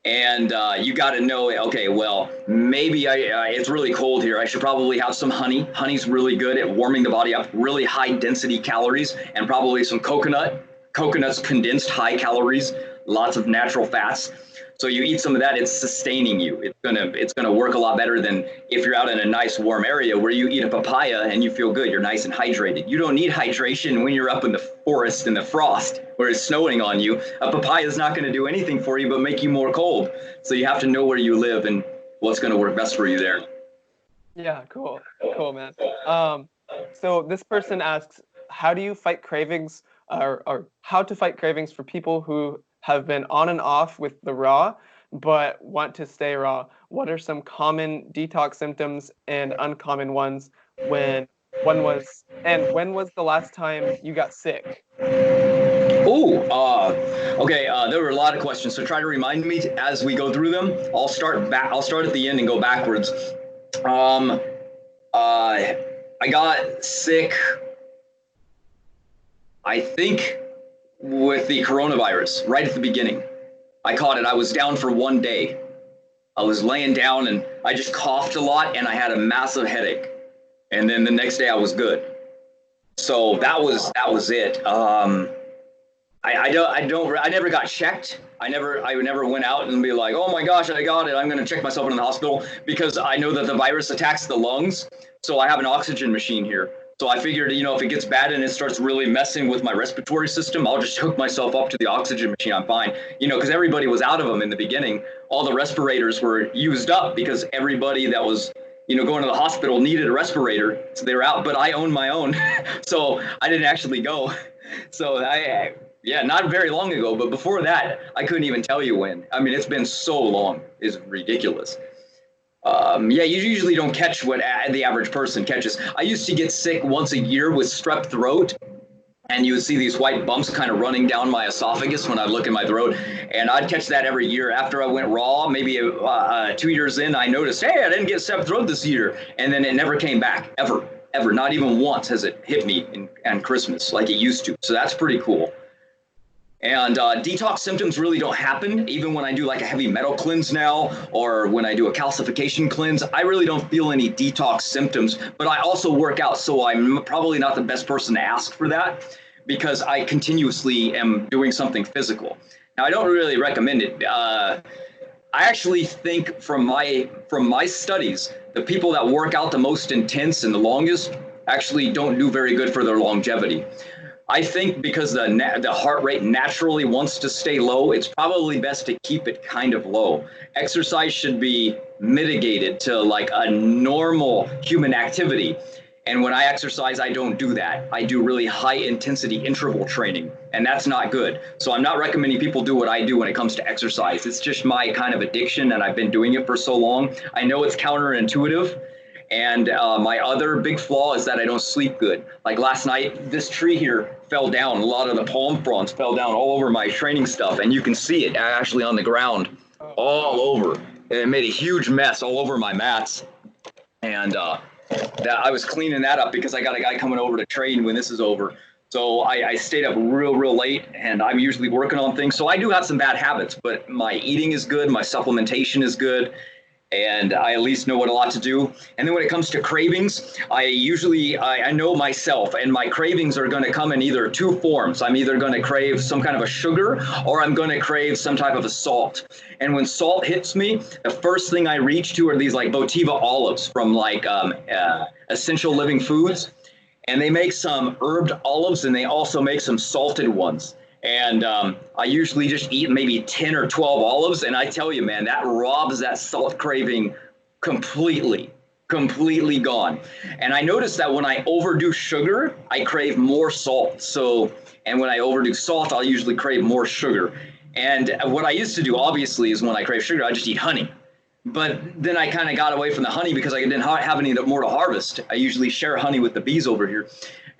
And you got to know, okay, well, maybe it's really cold here. I should probably have some honey. Honey's really good at warming the body up, really high density calories, and probably some coconut. Coconut's condensed, high calories, lots of natural fats. So you eat some of that, it's sustaining you. It's gonna work a lot better than if you're out in a nice warm area where you eat a papaya and you feel good, you're nice and hydrated. You don't need hydration when you're up in the forest in the frost where it's snowing on you. A papaya is not gonna do anything for you but make you more cold. So you have to know where you live and what's gonna work best for you there. Yeah, cool, man. So this person asks, how do you fight cravings, or how to fight cravings for people who have been on and off with the raw, but want to stay raw? What are some common detox symptoms and uncommon ones? When was the last time you got sick? Oh, okay. There were a lot of questions, so try to remind me as we go through them. I'll start at the end and go backwards. I got sick, I think, with the coronavirus right at the beginning. I caught it. I was down for 1 day. I was laying down and I just coughed a lot and I had a massive headache. And then the next day I was good. So that was it. I never got checked. I never went out and be like, oh my gosh, I got it. I'm going to check myself in the hospital, because I know that the virus attacks the lungs. So I have an oxygen machine here. So I figured, if it gets bad and it starts really messing with my respiratory system, I'll just hook myself up to the oxygen machine. I'm fine. Because everybody was out of them in the beginning. All the respirators were used up because everybody that was, going to the hospital needed a respirator. So they were out, but I own my own. So I didn't actually go. So yeah, not very long ago, but before that, I couldn't even tell you when. I mean, it's been so long. It's ridiculous. Yeah, you usually don't catch what the average person catches. I used to get sick once a year with strep throat, and you would see these white bumps kind of running down my esophagus when I look in my throat, and I'd catch that every year. After I went raw, maybe 2 years in, I noticed, hey, I didn't get strep throat this year, and then it never came back, ever. Not even once has it hit me on Christmas like it used to. So that's pretty cool. And detox symptoms really don't happen. Even when I do like a heavy metal cleanse now, or when I do a calcification cleanse, I really don't feel any detox symptoms. But I also work out, so I'm probably not the best person to ask for that, because I continuously am doing something physical. Now, I don't really recommend it. I actually think from my studies, the people that work out the most intense and the longest actually don't do very good for their longevity. I think because the heart rate naturally wants to stay low, it's probably best to keep it kind of low. Exercise should be mitigated to like a normal human activity. And when I exercise, I don't do that. I do really high intensity interval training, and that's not good. So I'm not recommending people do what I do when it comes to exercise. It's just my kind of addiction, and I've been doing it for so long. I know it's counterintuitive. And my other big flaw is that I don't sleep good. Like last night, this tree here fell down. A lot of the palm fronds fell down all over my training stuff, and you can see it actually on the ground all over. And it made a huge mess all over my mats. And that I was cleaning that up because I got a guy coming over to train when this is over. So I stayed up real late, and I'm usually working on things. So I do have some bad habits, but my eating is good. My supplementation is good. And I at least know what a lot to do. And then when it comes to cravings, I know myself, and my cravings are going to come in either two forms. I'm either going to crave some kind of a sugar, or I'm going to crave some type of a salt. And when salt hits me, the first thing I reach to are these like Botiva olives from like Essential Living Foods. And they make some herbed olives, and they also make some salted ones. And I usually just eat maybe 10 or 12 olives. And I tell you, man, that robs that salt craving completely gone. And I noticed that when I overdo sugar, I crave more salt. And when I overdo salt, I'll usually crave more sugar. And what I used to do, obviously, is when I crave sugar, I just eat honey. But then I kind of got away from the honey because I didn't have any more to harvest. I usually share honey with the bees over here.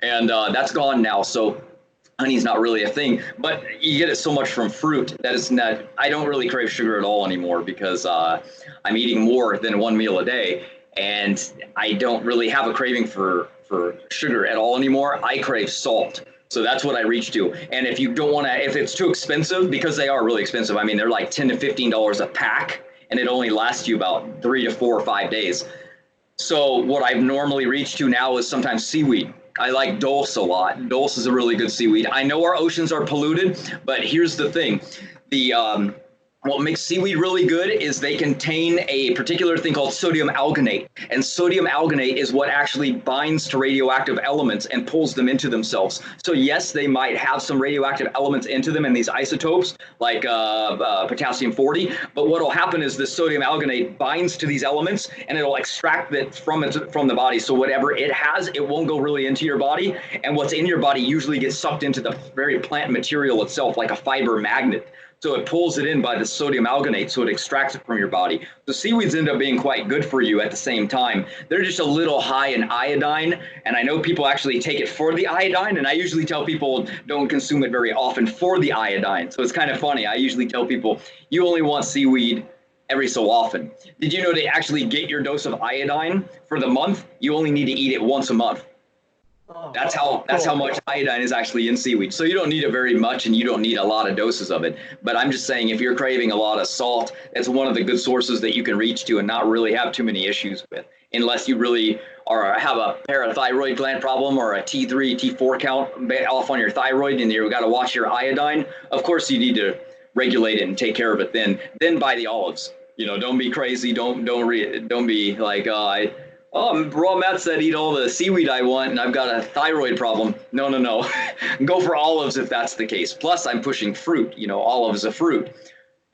And that's gone now. So honey's not really a thing, but you get it so much from fruit that it's not. I don't really crave sugar at all anymore because I'm eating more than one meal a day, and I don't really have a craving for sugar at all anymore. I crave salt. So that's what I reach to. And if you don't want to, if it's too expensive, because they are really expensive, I mean, they're like $10 to $15 a pack, and it only lasts you about 3 to 4 or 5 days. So what I've normally reached to now is sometimes seaweed. I like dulse a lot. Dulse is a really good seaweed. I know our oceans are polluted, but here's the thing. What makes seaweed really good is they contain a particular thing called sodium alginate. And sodium alginate is what actually binds to radioactive elements and pulls them into themselves. So yes, they might have some radioactive elements into them in these isotopes, like potassium 40. But what will happen is the sodium alginate binds to these elements, and it'll extract it from the body. So whatever it has, it won't go really into your body. And what's in your body usually gets sucked into the very plant material itself, like a fiber magnet. So it pulls it in by the sodium alginate, so it extracts it from your body. The seaweeds end up being quite good for you at the same time. They're just a little high in iodine, and I know people actually take it for the iodine, and I usually tell people don't consume it very often for the iodine. So it's kind of funny. I usually tell people you only want seaweed every so often. Did you know to actually get your dose of iodine for the month, you only need to eat it once a month? That's how much iodine is actually in seaweed. So you don't need it very much, and you don't need a lot of doses of it. But I'm just saying, if you're craving a lot of salt, it's one of the good sources that you can reach to and not really have too many issues with, unless you really or have a parathyroid gland problem or a T3, T4 count off on your thyroid, and you've got to watch your iodine, of course you need to regulate it and take care of it then buy the olives. Don't be crazy. Don't be like, Raw Matt said eat all the seaweed I want and I've got a thyroid problem. No. Go for olives if that's the case. Plus I'm pushing fruit. Olive is a fruit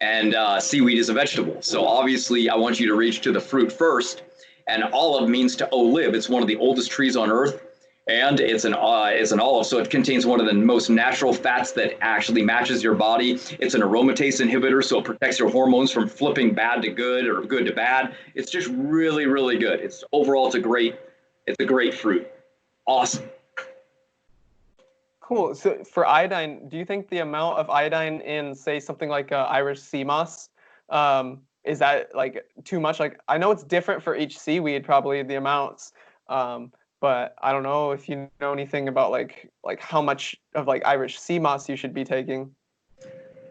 and seaweed is a vegetable. So obviously I want you to reach to the fruit first. And olive means to live. It's one of the oldest trees on earth. And it's an olive, so it contains one of the most natural fats that actually matches your body. It's an aromatase inhibitor, so it protects your hormones from flipping bad to good or good to bad. It's just really, really good. It's a great fruit. Awesome. Cool. So for iodine, do you think the amount of iodine in, say, something like Irish sea moss, is that like too much? Like I know it's different for each seaweed, probably the amounts. But I don't know if you know anything about like how much of like Irish sea moss you should be taking.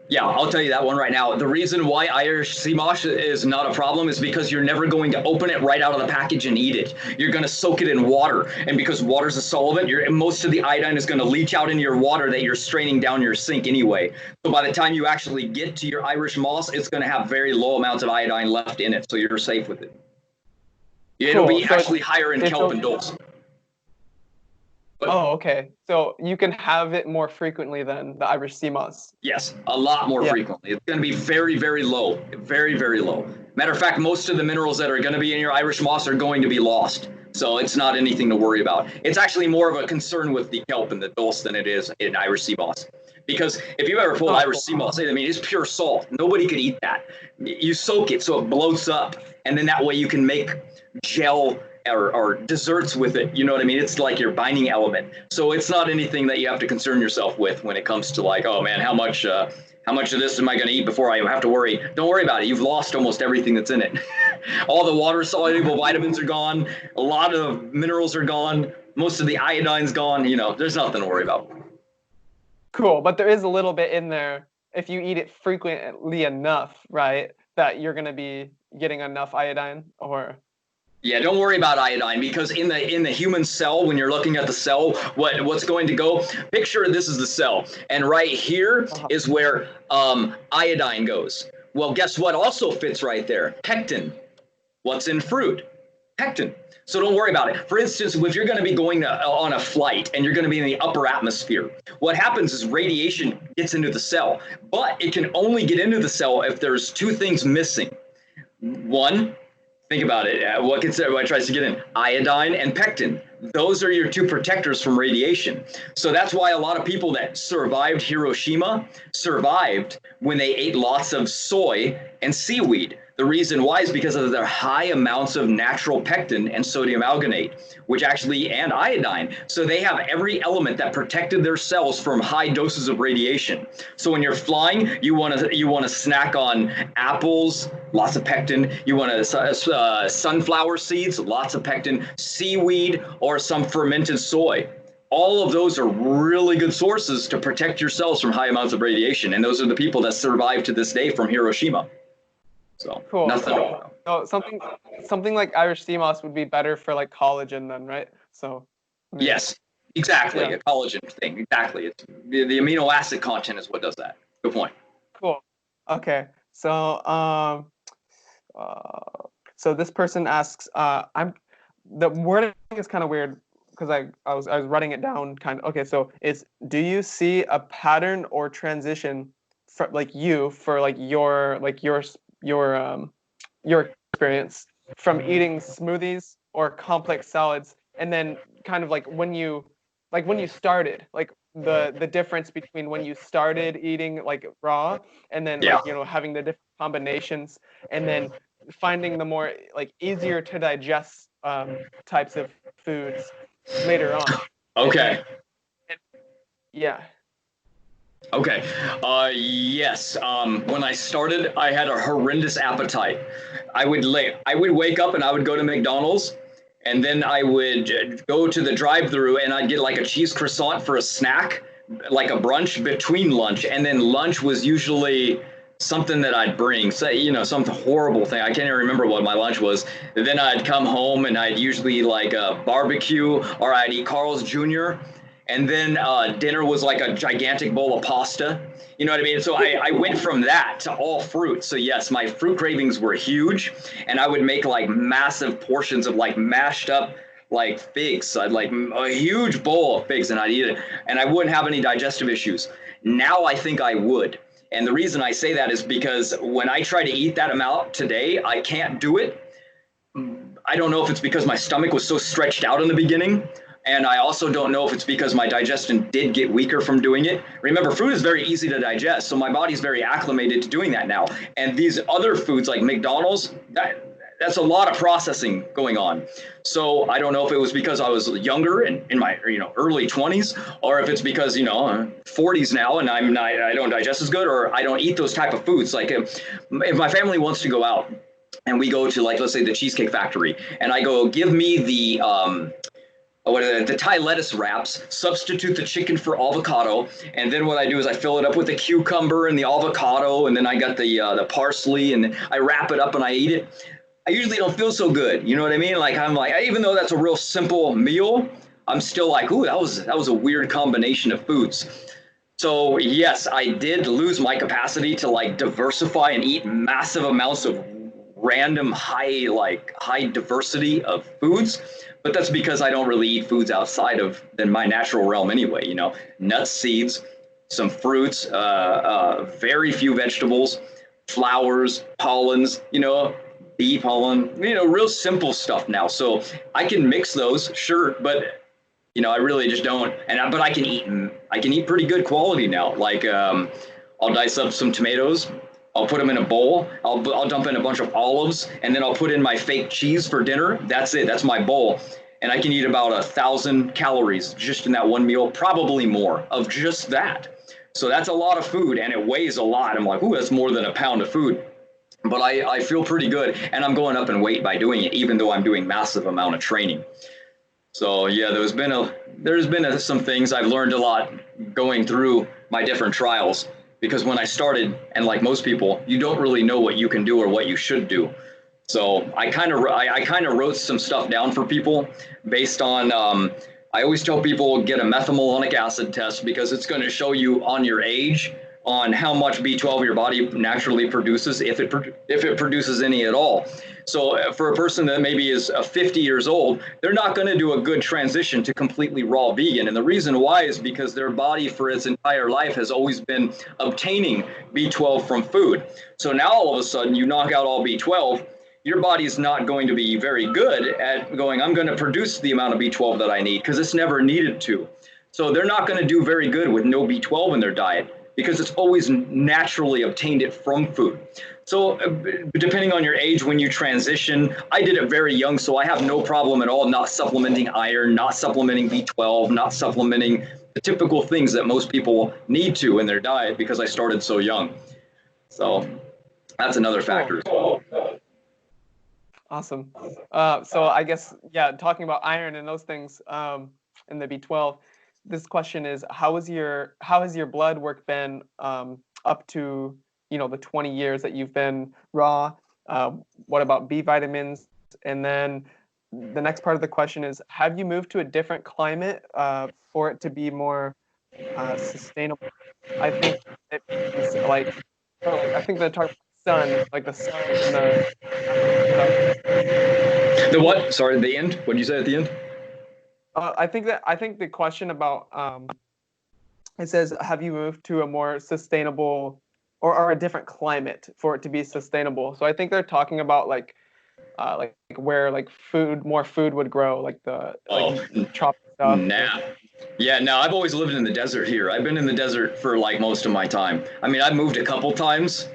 Yeah, I'll tell you that one right now. The reason why Irish sea moss is not a problem is because you're never going to open it right out of the package and eat it. You're going to soak it in water. And because water's a solvent, most of the iodine is going to leach out into your water that you're straining down your sink anyway. So by the time you actually get to your Irish moss, it's going to have very low amounts of iodine left in it. So you're safe with it. It'll be actually higher in kelp and dulse. Oh, okay. So you can have it more frequently than the Irish sea moss. Yes, a lot more frequently. It's going to be very, very low. Very, very low. Matter of fact, most of the minerals that are going to be in your Irish moss are going to be lost. So it's not anything to worry about. It's actually more of a concern with the kelp and the dulse than it is in Irish sea moss. Because if you've ever pulled Irish sea moss, I mean, it's pure salt. Nobody could eat that. You soak it so it bloats up, and then that way you can make gel or desserts with it. You know what I mean? It's like your binding element. So it's not anything that you have to concern yourself with when it comes to like, oh man, how much of this am I going to eat before I have to worry? Don't worry about it. You've lost almost everything that's in it. All the water soluble vitamins are gone. A lot of minerals are gone. Most of the iodine's gone. There's nothing to worry about. Cool. But there is a little bit in there if you eat it frequently enough, right? That you're going to be getting enough iodine or... Yeah, don't worry about iodine because in the human cell, when you're looking at the cell, what's going to go, picture this is the cell. And right here is where iodine goes. Well, guess what also fits right there? Pectin. What's in fruit? Pectin. So don't worry about it. For instance, if you're going to be going on a flight and you're going to be in the upper atmosphere, what happens is radiation gets into the cell, but it can only get into the cell if there's two things missing. One, think about it. What tries to get in? Iodine and pectin. Those are your two protectors from radiation. So that's why a lot of people that survived Hiroshima survived when they ate lots of soy and seaweed. The reason why is because of their high amounts of natural pectin and sodium alginate, and iodine. So they have every element that protected their cells from high doses of radiation. So when you're flying, you want to snack on apples, lots of pectin. You want to sunflower seeds, lots of pectin, seaweed, or some fermented soy. All of those are really good sources to protect your cells from high amounts of radiation. And those are the people that survive to this day from Hiroshima. So cool. Nothing. So something like Irish sea moss would be better for like collagen then, right? So yes, exactly. A collagen thing. Exactly. It's the amino acid content is what does that. Good point. Cool. Okay. So so this person asks, the wording is kind of weird because I was writing it down kind of. Okay, so do you see a pattern or transition for your experience from eating smoothies or complex salads, and then kind of like when you started, like the difference between when you started eating like raw and then having the different combinations and then finding the more like easier to digest types of foods later on. Okay. Yeah. Okay. Yes. When I started, I had a horrendous appetite. I would wake up and I would go to McDonald's, and then I would go to the drive-thru and I'd get like a cheese croissant for a snack, like a brunch between lunch, and then lunch was usually something that I'd bring, say, some horrible thing. I can't even remember what my lunch was. And then I'd come home and I'd usually like a barbecue, or I'd eat Carl's Jr. And then dinner was like a gigantic bowl of pasta. You know what I mean? So I went from that to all fruit. So yes, my fruit cravings were huge, and I would make like massive portions of like mashed up like figs. I'd like a huge bowl of figs and I'd eat it, and I wouldn't have any digestive issues. Now I think I would. And the reason I say that is because when I try to eat that amount today, I can't do it. I don't know if it's because my stomach was so stretched out in the beginning. And I also don't know if it's because my digestion did get weaker from doing it. Remember, fruit is very easy to digest, so my body's very acclimated to doing that now. And these other foods like McDonald's, that's a lot of processing going on. So I don't know if it was because I was younger and in my early 20s, or if it's because I'm 40s now and I don't digest as good, or I don't eat those type of foods. Like if my family wants to go out and we go to, like, let's say the Cheesecake Factory, and I go, give me the Thai lettuce wraps, substitute the chicken for avocado, and then what I do is I fill it up with the cucumber and the avocado, and then I got the parsley, and I wrap it up and I eat it. I usually don't feel so good. You know what I mean? Like I'm like, even though that's a real simple meal, I'm still like, ooh, that was a weird combination of foods. So yes, I did lose my capacity to like diversify and eat massive amounts of random high diversity of foods. But that's because I don't really eat foods outside of than my natural realm anyway. Nuts, seeds, some fruits, very few vegetables, flowers, pollens, bee pollen, real simple stuff now. So I can mix those, sure, but I really just don't. But I can eat pretty good quality now. Like I'll dice up some tomatoes. I'll put them in a bowl. I'll dump in a bunch of olives, and then I'll put in my fake cheese for dinner. That's it. That's my bowl. And I can eat about 1,000 calories just in that one meal, probably more of just that. So that's a lot of food, and it weighs a lot. I'm like, ooh, that's more than a pound of food. But I feel pretty good, and I'm going up in weight by doing it, even though I'm doing massive amount of training. So yeah, there's been some things I've learned a lot going through my different trials. Because when I started, and like most people, you don't really know what you can do or what you should do. So I kind of wrote some stuff down for people based on, I always tell people get a methylmalonic acid test, because it's going to show you on your age on how much B12 your body naturally produces, if it produces any at all. So for a person that maybe is 50 years old, they're not going to do a good transition to completely raw vegan. And the reason why is because their body for its entire life has always been obtaining B12 from food. So now all of a sudden you knock out all B12, your body is not going to be very good at going, I'm going to produce the amount of B12 that I need, because it's never needed to. So they're not going to do very good with no B12 in their diet, because it's always naturally obtained it from food. So depending on your age when you transition, I did it very young, so I have no problem at all not supplementing iron, not supplementing B12, not supplementing the typical things that most people need to in their diet, because I started so young. So that's another factor. Awesome. So I guess, yeah, talking about iron and those things, and the B12, this question is, how has your blood work been up to the 20 years that you've been raw? What about B vitamins? And then the next part of the question is, have you moved to a different climate for it to be more sustainable? I think it's like, I think they're talking about sun, like the sun and The what? Sorry, the end? What did you say at the end? I think the question about it says, have you moved to a more sustainable or a different climate for it to be sustainable? So I think they're talking about like where like more food would grow, like the tropical stuff. Nah. Yeah, no, I've always lived in the desert here. I've been in the desert for like most of my time. I mean, I've moved a couple times,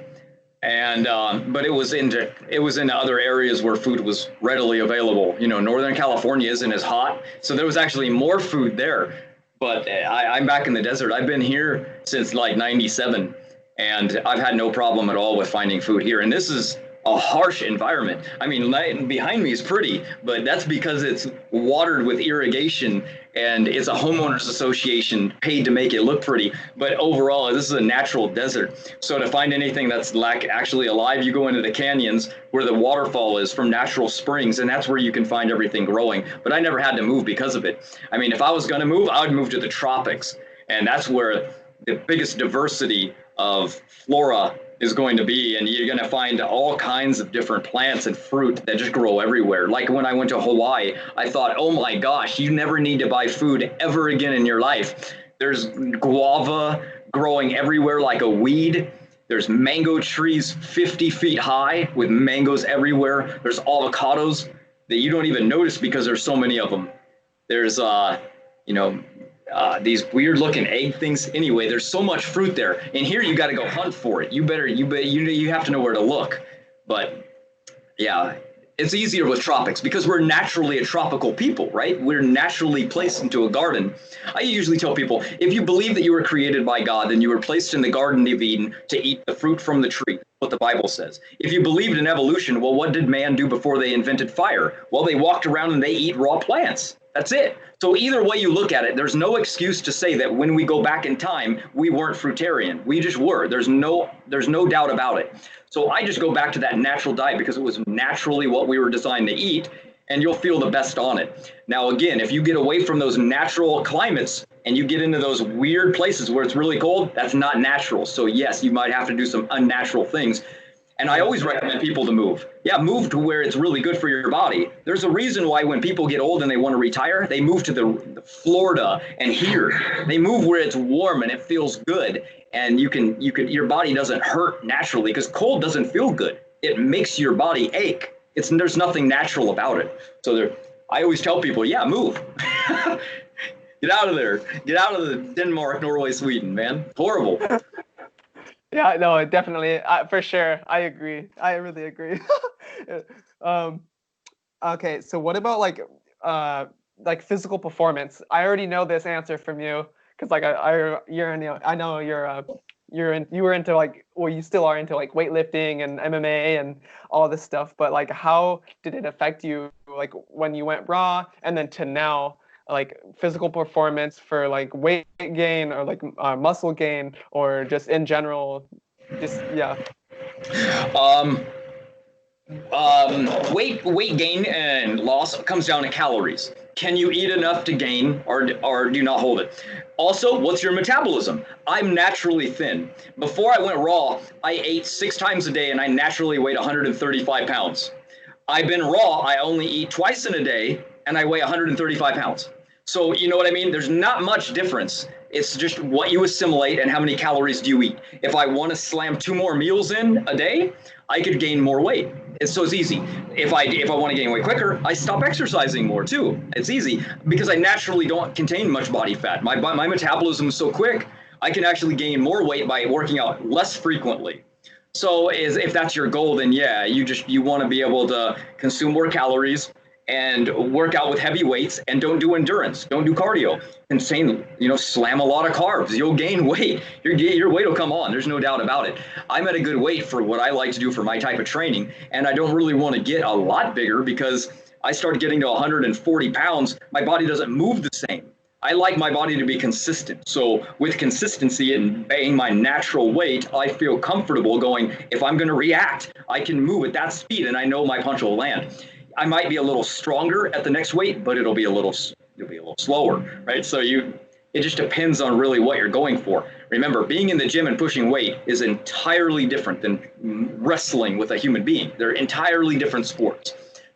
and but it was in other areas where food was readily available. Northern California isn't as hot, so there was actually more food there. But I'm back in the desert. I've been here since like '97, and I've had no problem at all with finding food here. And this is a harsh environment. I mean, behind me is pretty, but that's because it's watered with irrigation and it's a homeowners association paid to make it look pretty. But overall, this is a natural desert. So to find anything that's like actually alive, you go into the canyons where the waterfall is from natural springs, and that's where you can find everything growing. But I never had to move because of it. I mean, if I was going to move, I would move to the tropics, and that's where the biggest diversity of flora is going to be, and you're going to find all kinds of different plants and fruit that just grow everywhere. Like when I went to Hawaii, I thought, oh my gosh, you never need to buy food ever again in your life. There's guava growing everywhere like a weed. There's mango trees 50 feet high with mangoes everywhere. There's avocados that you don't even notice because there's so many of them. There's these weird looking egg things. Anyway, there's so much fruit there. And here you got to go hunt for it. You have to know where to look. But yeah, it's easier with tropics because we're naturally a tropical people, right? We're naturally placed into a garden. I usually tell people, if you believe that you were created by God, then you were placed in the Garden of Eden to eat the fruit from the tree, what the Bible says. If you believed in evolution, well, what did man do before they invented fire? Well, they walked around and they eat raw plants. That's it. So either way you look at it, there's no excuse to say that when we go back in time, we weren't fruitarian. We just were. There's no doubt about it. So I just go back to that natural diet because it was naturally what we were designed to eat, and you'll feel the best on it. Now, again, if you get away from those natural climates and you get into those weird places where it's really cold, that's not natural. So yes, you might have to do some unnatural things. And I always recommend people to move. Yeah, move to where it's really good for your body. There's a reason why when people get old and they want to retire, they move to the Florida and here. They move where it's warm and it feels good. And your body doesn't hurt naturally because cold doesn't feel good. It makes your body ache. There's nothing natural about it. So I always tell people, yeah, move. Get out of there. Get out of the Denmark, Norway, Sweden, man. Horrible. Yeah, no, definitely, for sure. I agree. I really agree. Okay, so what about like physical performance? I already know this answer from you because I know you were into you still are into like weightlifting and MMA and all this stuff. But like, how did it affect you like when you went raw and then to now? Like physical performance for like weight gain or like muscle gain or just in general, yeah. Weight gain and loss comes down to calories. Can you eat enough to gain or do you not hold it? Also, what's your metabolism? I'm naturally thin. Before I went raw, I ate 6 times a day and I naturally weighed 135 pounds. I've been raw, I only eat twice in a day and I weigh 135 pounds. So you know what I mean? There's not much difference. It's just what you assimilate and how many calories do you eat. If I want to slam 2 more meals in a day, I could gain more weight. It's easy. If I want to gain weight quicker, I stop exercising more too. It's easy because I naturally don't contain much body fat. My metabolism is so quick, I can actually gain more weight by working out less frequently. So if that's your goal, then yeah, you want to be able to consume more calories and work out with heavy weights and don't do endurance, don't do cardio. Insane, slam a lot of carbs, you'll gain weight. Your weight will come on, there's no doubt about it. I'm at a good weight for what I like to do for my type of training, and I don't really want to get a lot bigger because I start getting to 140 pounds, my body doesn't move the same. I like my body to be consistent. So with consistency and being my natural weight, I feel comfortable going, if I'm gonna react, I can move at that speed and I know my punch will land. I might be a little stronger at the next weight, but it'll be a little slower, right? So it just depends on really what you're going for. Remember, being in the gym and pushing weight is entirely different than wrestling with a human being. They're entirely different sports.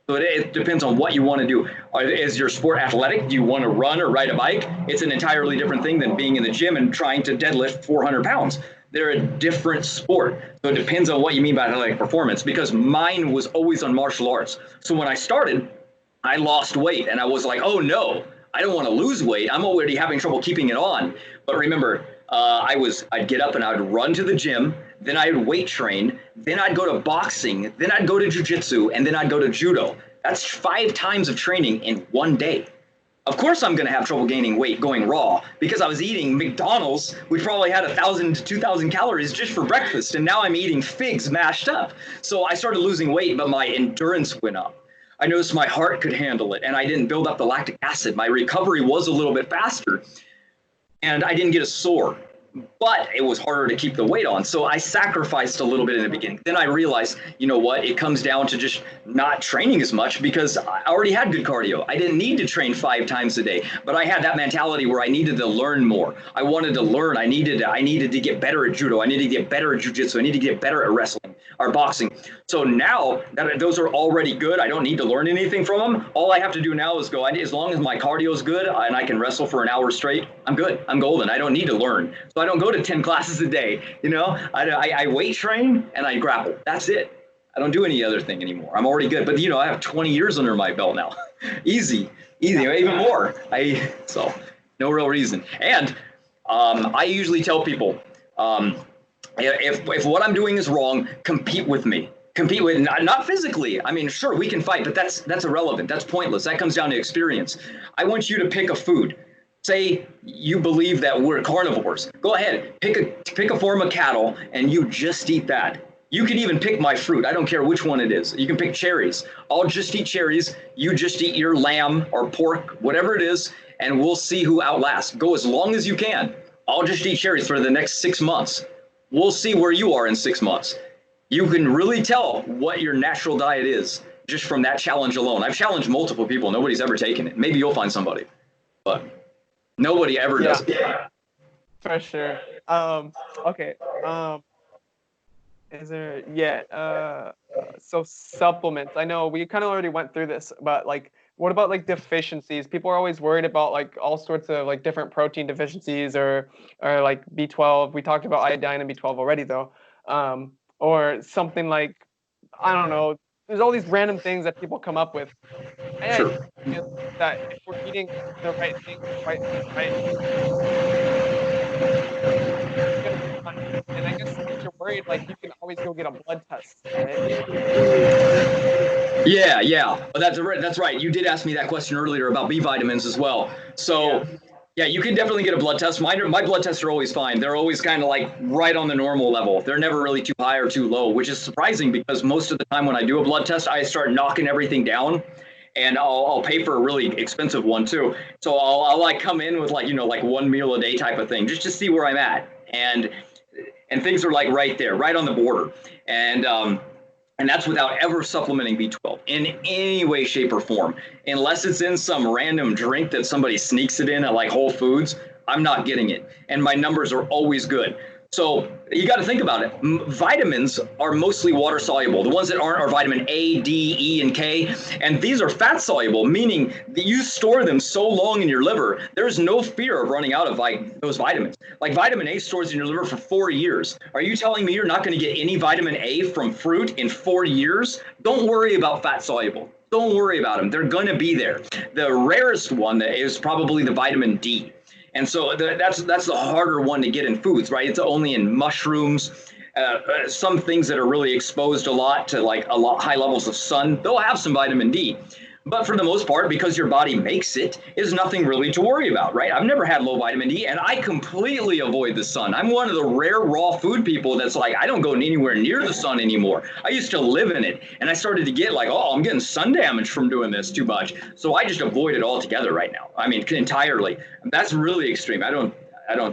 So it depends on what you want to do. Is your sport athletic? Do you want to run or ride a bike? It's an entirely different thing than being in the gym and trying to deadlift 400 pounds. They're a different sport. So it depends on what you mean by athletic performance, because mine was always on martial arts. So when I started, I lost weight and I was like, oh no, I don't want to lose weight. I'm already having trouble keeping it on. But remember, I'd get up and I'd run to the gym, then I'd weight train, then I'd go to boxing, then I'd go to jiu-jitsu, and then I'd go to judo. That's 5 times of training in one day. Of course I'm going to have trouble gaining weight going raw because I was eating McDonald's, which probably had 1,000 to 2,000 calories just for breakfast. And now I'm eating figs mashed up. So I started losing weight, but my endurance went up. I noticed my heart could handle it and I didn't build up the lactic acid. My recovery was a little bit faster and I didn't get as sore. But it was harder to keep the weight on. So I sacrificed a little bit in the beginning. Then I realized, you know what, it comes down to just not training as much because I already had good cardio. I didn't need to train 5 times a day, but I had that mentality where I needed to learn more. I wanted to learn. I needed to get better at judo. I needed to get better at jiu-jitsu. I needed to get better at wrestling or boxing. So now that those are already good, I don't need to learn anything from them. All I have to do now is go, as long as my cardio is good and I can wrestle for an hour straight, I'm good. I'm golden. I don't need to learn. So I don't go to 10 classes a day. You know, I weight train and I grapple. That's it. I don't do any other thing anymore. I'm already good. But, you know, I have 20 years under my belt now. easy, even more. So no real reason. And I usually tell people, if what I'm doing is wrong, compete with me. Compete with, not physically. I mean, sure, we can fight, but that's irrelevant. That's pointless. That comes down to experience. I want you to pick a food. Say you believe that we're carnivores. Go ahead, pick a form of cattle and you just eat that. You can even pick my fruit. I don't care which one it is. You can pick cherries. I'll just eat cherries. You just eat your lamb or pork, whatever it is, and we'll see who outlasts. Go as long as you can. I'll just eat cherries for the next 6 months. We'll see where you are in 6 months. You can really tell what your natural diet is just from that challenge alone. I've challenged multiple people. Nobody's ever taken it. Maybe you'll find somebody, but nobody ever does it. For sure. Okay. Is there, so supplements. I know we kind of already went through this, but like, what about like deficiencies? People are always worried about like all sorts of like different protein deficiencies or like B12. We talked about iodine and B12 already though. Or something like, I don't know. There's all these random things that people come up with. And Sure. I feel that if we're eating the right things, right, and I guess if you're worried, like you can always go get a blood test. Right? Yeah. But that's right. You did ask me that question earlier about B vitamins as well. So yeah, you can definitely get a blood test. My blood tests are always fine. They're always kind of like right on the normal level. They're never really too high or too low, which is surprising because most of the time when I do a blood test, I start knocking everything down. And I'll pay for a really expensive one too. So I'll like come in with like, you know, like 1 meal a day type of thing, just to see where I'm at. And things are like right there, right on the border. And that's without ever supplementing B12 in any way, shape, or form. Unless it's in some random drink that somebody sneaks it in at like Whole Foods, I'm not getting it. And my numbers are always good. So you got to think about it. Vitamins are mostly water soluble. The ones that aren't are vitamin A, D, E, and K. And these are fat soluble, meaning that you store them so long in your liver, there's no fear of running out of those vitamins. Like vitamin A stores in your liver for 4 years. Are you telling me you're not going to get any vitamin A from fruit in 4 years? Don't worry about fat soluble. Don't worry about them. They're going to be there. The rarest one is probably the vitamin D. And so that's the harder one to get in foods, right? It's only in mushrooms, some things that are really exposed a lot to like a lot high levels of sun. They'll have some vitamin D. But for the most part, because your body makes it, is nothing really to worry about, right? I've never had low vitamin D, and I completely avoid the sun. I'm one of the rare raw food people that's like, I don't go anywhere near the sun anymore. I used to live in it, and I started to get like, oh, I'm getting sun damage from doing this too much. So I just avoid it altogether right now. I mean, entirely. That's really extreme. I don't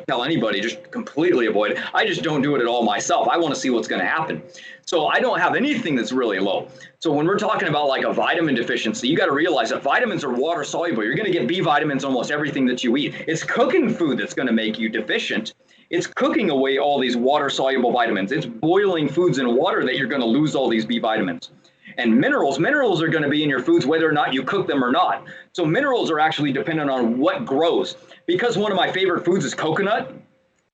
tell anybody, just completely avoid it. I just don't do it at all myself. I want to see what's going to happen. So I don't have anything that's really low. So when we're talking about like a vitamin deficiency, you got to realize that vitamins are water soluble. You're going to get B vitamins almost everything that you eat. It's cooking food that's going to make you deficient. It's cooking away all these water soluble vitamins. It's boiling foods in water that you're going to lose all these B vitamins. And minerals are going to be in your foods whether or not you cook them or not. So minerals are actually dependent on what grows. Because one of my favorite foods is coconut.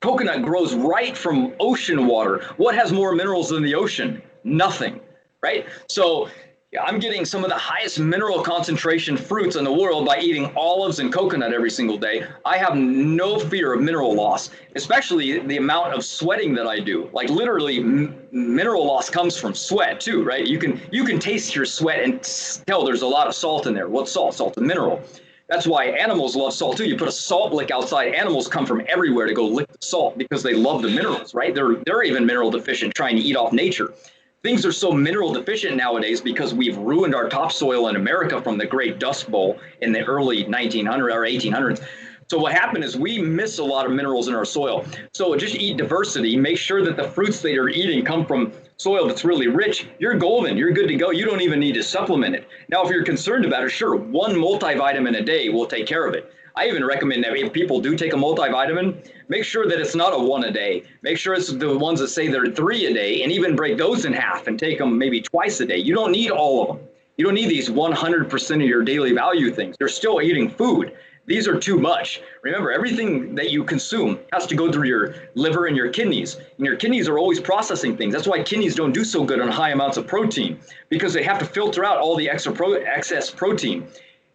Coconut grows right from ocean water. What has more minerals than the ocean? Nothing, right? So I'm getting some of the highest mineral concentration fruits in the world by eating olives and coconut every single day. I have no fear of mineral loss, especially the amount of sweating that I do. Like literally mineral loss comes from sweat too, right? You can taste your sweat and tell there's a lot of salt in there. What's salt? Salt's a mineral. That's why animals love salt too. You put a salt lick outside, animals come from everywhere to go lick the salt because they love the minerals, right? They're even mineral deficient, trying to eat off nature. Things are so mineral deficient nowadays because we've ruined our topsoil in America from the Great Dust Bowl in the early 1900s or 1800s. So what happened is we miss a lot of minerals in our soil. So just eat diversity. Make sure that the fruits that you're eating come from soil that's really rich. You're golden. You're good to go. You don't even need to supplement it. Now, if you're concerned about it, sure, one multivitamin a day will take care of it. I even recommend that if people do take a multivitamin, make sure that it's not a one a day. Make sure it's the ones that say they're 3 a day, and even break those in half and take them maybe twice a day. You don't need all of them. You don't need these 100% of your daily value things. You're still eating food. These are too much. Remember, everything that you consume has to go through your liver and your kidneys. And your kidneys are always processing things. That's why kidneys don't do so good on high amounts of protein, because they have to filter out all the excess protein.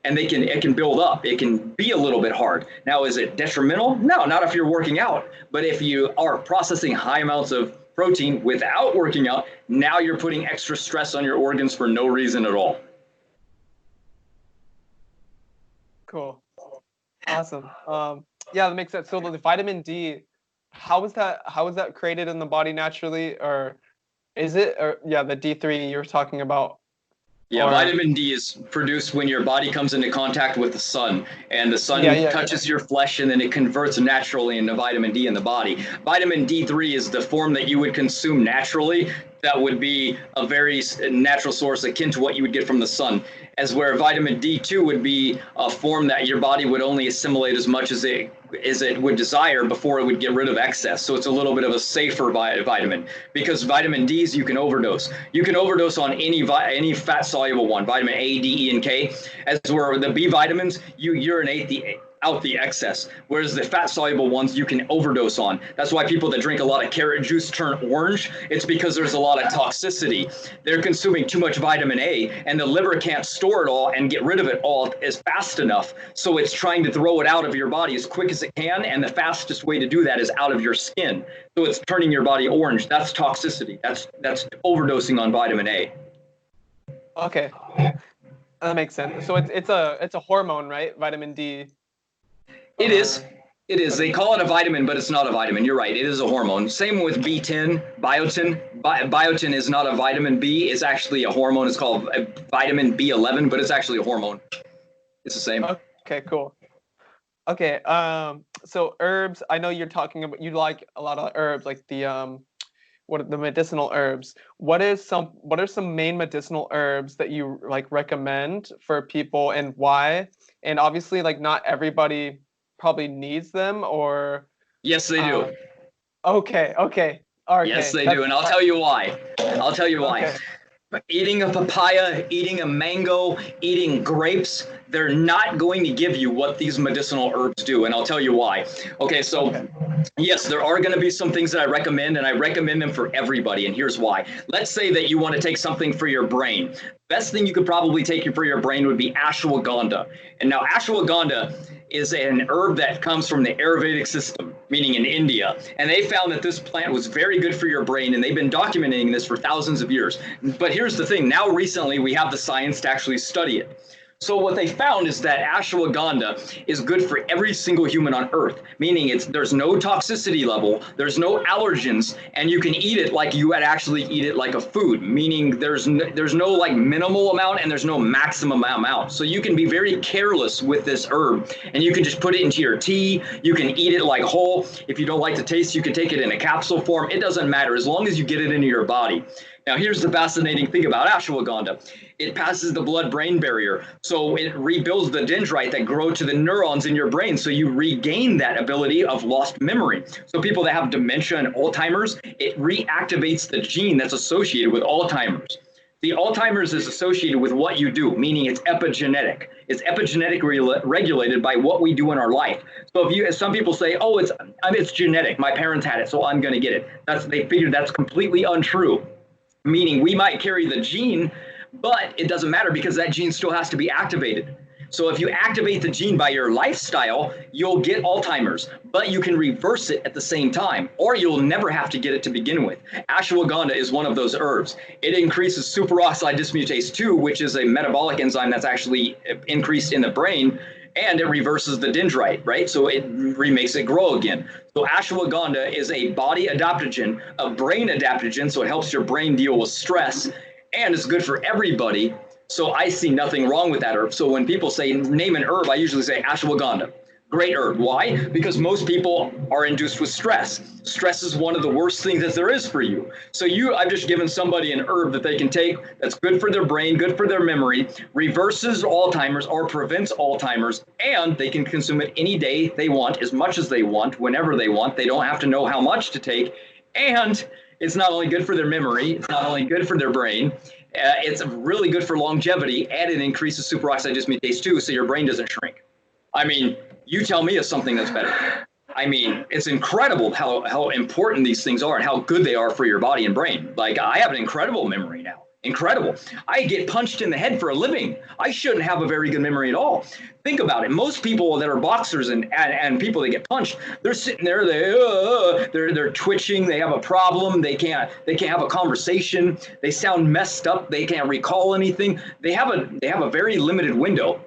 And it can build up. It can be a little bit hard. Now, is it detrimental? No, not if you're working out. But if you are processing high amounts of protein without working out, now you're putting extra stress on your organs for no reason at all. Cool. Awesome. Yeah, that makes sense. So the vitamin D, how is that created in the body naturally, or is it, or yeah, the D3 you were talking about? Yeah, vitamin D is produced when your body comes into contact with the sun, and the sun touches your flesh, and then it converts naturally into vitamin D in the body. Vitamin D3 is the form that you would consume naturally. That would be a very natural source akin to what you would get from the sun, as where vitamin D2 would be a form that your body would only assimilate as much as it would desire before it would get rid of excess. So it's a little bit of a safer vitamin, because vitamin D's you can overdose. You can overdose on any fat soluble one, vitamin A, D, E, and K, as where the B vitamins, you urinate out the excess, whereas the fat soluble ones you can overdose on. That's why people that drink a lot of carrot juice turn orange. It's because there's a lot of toxicity. They're consuming too much vitamin A, and the liver can't store it all and get rid of it all as fast enough. So it's trying to throw it out of your body as quick as it can, and the fastest way to do that is out of your skin. So it's turning your body orange. That's toxicity. That's overdosing on vitamin A. Okay, that makes sense. So it's a hormone, right? Vitamin D. It is. It is. They call it a vitamin, but it's not a vitamin. You're right. It is a hormone. Same with B10, biotin. Biotin is not a vitamin B. It's actually a hormone. It's called vitamin B11, but it's actually a hormone. It's the same. Okay, cool. Okay. So herbs. I know you're talking about, you like a lot of herbs, like the medicinal herbs. What are some main medicinal herbs that you like recommend for people, and why? And obviously, like, not everybody probably needs them, or yes, they do. Okay. All right. Yes, they do, and I'll tell you why. Okay. Eating a papaya, eating a mango, eating grapes, they're not going to give you what these medicinal herbs do, and I'll tell you why. Okay, so yes, there are going to be some things that I recommend, and I recommend them for everybody, and here's why. Let's say that you want to take something for your brain. Best thing you could probably take for your brain would be ashwagandha. And now ashwagandha is an herb that comes from the Ayurvedic system, meaning in India. And they found that this plant was very good for your brain, and they've been documenting this for thousands of years. But here's the thing, now recently we have the science to actually study it. So what they found is that ashwagandha is good for every single human on earth, meaning there's no toxicity level, there's no allergens, and you can eat it like you would actually eat it like a food, meaning there's no like minimal amount and there's no maximum amount. So you can be very careless with this herb, and you can just put it into your tea. You can eat it like whole. If you don't like the taste, you can take it in a capsule form. It doesn't matter as long as you get it into your body. Now, here's the fascinating thing about ashwagandha. It passes the blood-brain barrier, so it rebuilds the dendrite that grow to the neurons in your brain, so you regain that ability of lost memory. So people that have dementia and Alzheimer's, it reactivates the gene that's associated with Alzheimer's. The Alzheimer's is associated with what you do, meaning it's epigenetic. It's epigenetic regulated by what we do in our life. So if some people say, oh, it's genetic, my parents had it, so I'm going to get it. They figure that's completely untrue. Meaning we might carry the gene, but it doesn't matter because that gene still has to be activated. So if you activate the gene by your lifestyle, you'll get Alzheimer's, but you can reverse it at the same time, or you'll never have to get it to begin with. Ashwagandha is one of those herbs. It increases superoxide dismutase 2, which is a metabolic enzyme that's actually increased in the brain. and it reverses the dendrite, right? So it remakes it grow again. So ashwagandha is a body adaptogen, a brain adaptogen, so it helps your brain deal with stress, and it's good for everybody. So I see nothing wrong with that herb. So when people say name an herb, I usually say ashwagandha. Great herb. Why? Because most people are induced with stress. Stress is one of the worst things that there is for you. So I've just given somebody an herb that they can take that's good for their brain, good for their memory, reverses Alzheimer's or prevents Alzheimer's, and they can consume it any day they want, as much as they want, whenever they want. They don't have to know how much to take. And it's not only good for their memory, it's not only good for their brain, it's really good for longevity, and it increases superoxide dismutase too, so your brain doesn't shrink. I mean, you tell me of something that's better. I mean, it's incredible how important these things are and how good they are for your body and brain. Like, I have an incredible memory now. Incredible. I get punched in the head for a living. I shouldn't have a very good memory at all. Think about it. Most people that are boxers and people that get punched, they're sitting there, they're twitching, they have a problem, they can't have a conversation, they sound messed up, they can't recall anything. They have a very limited window.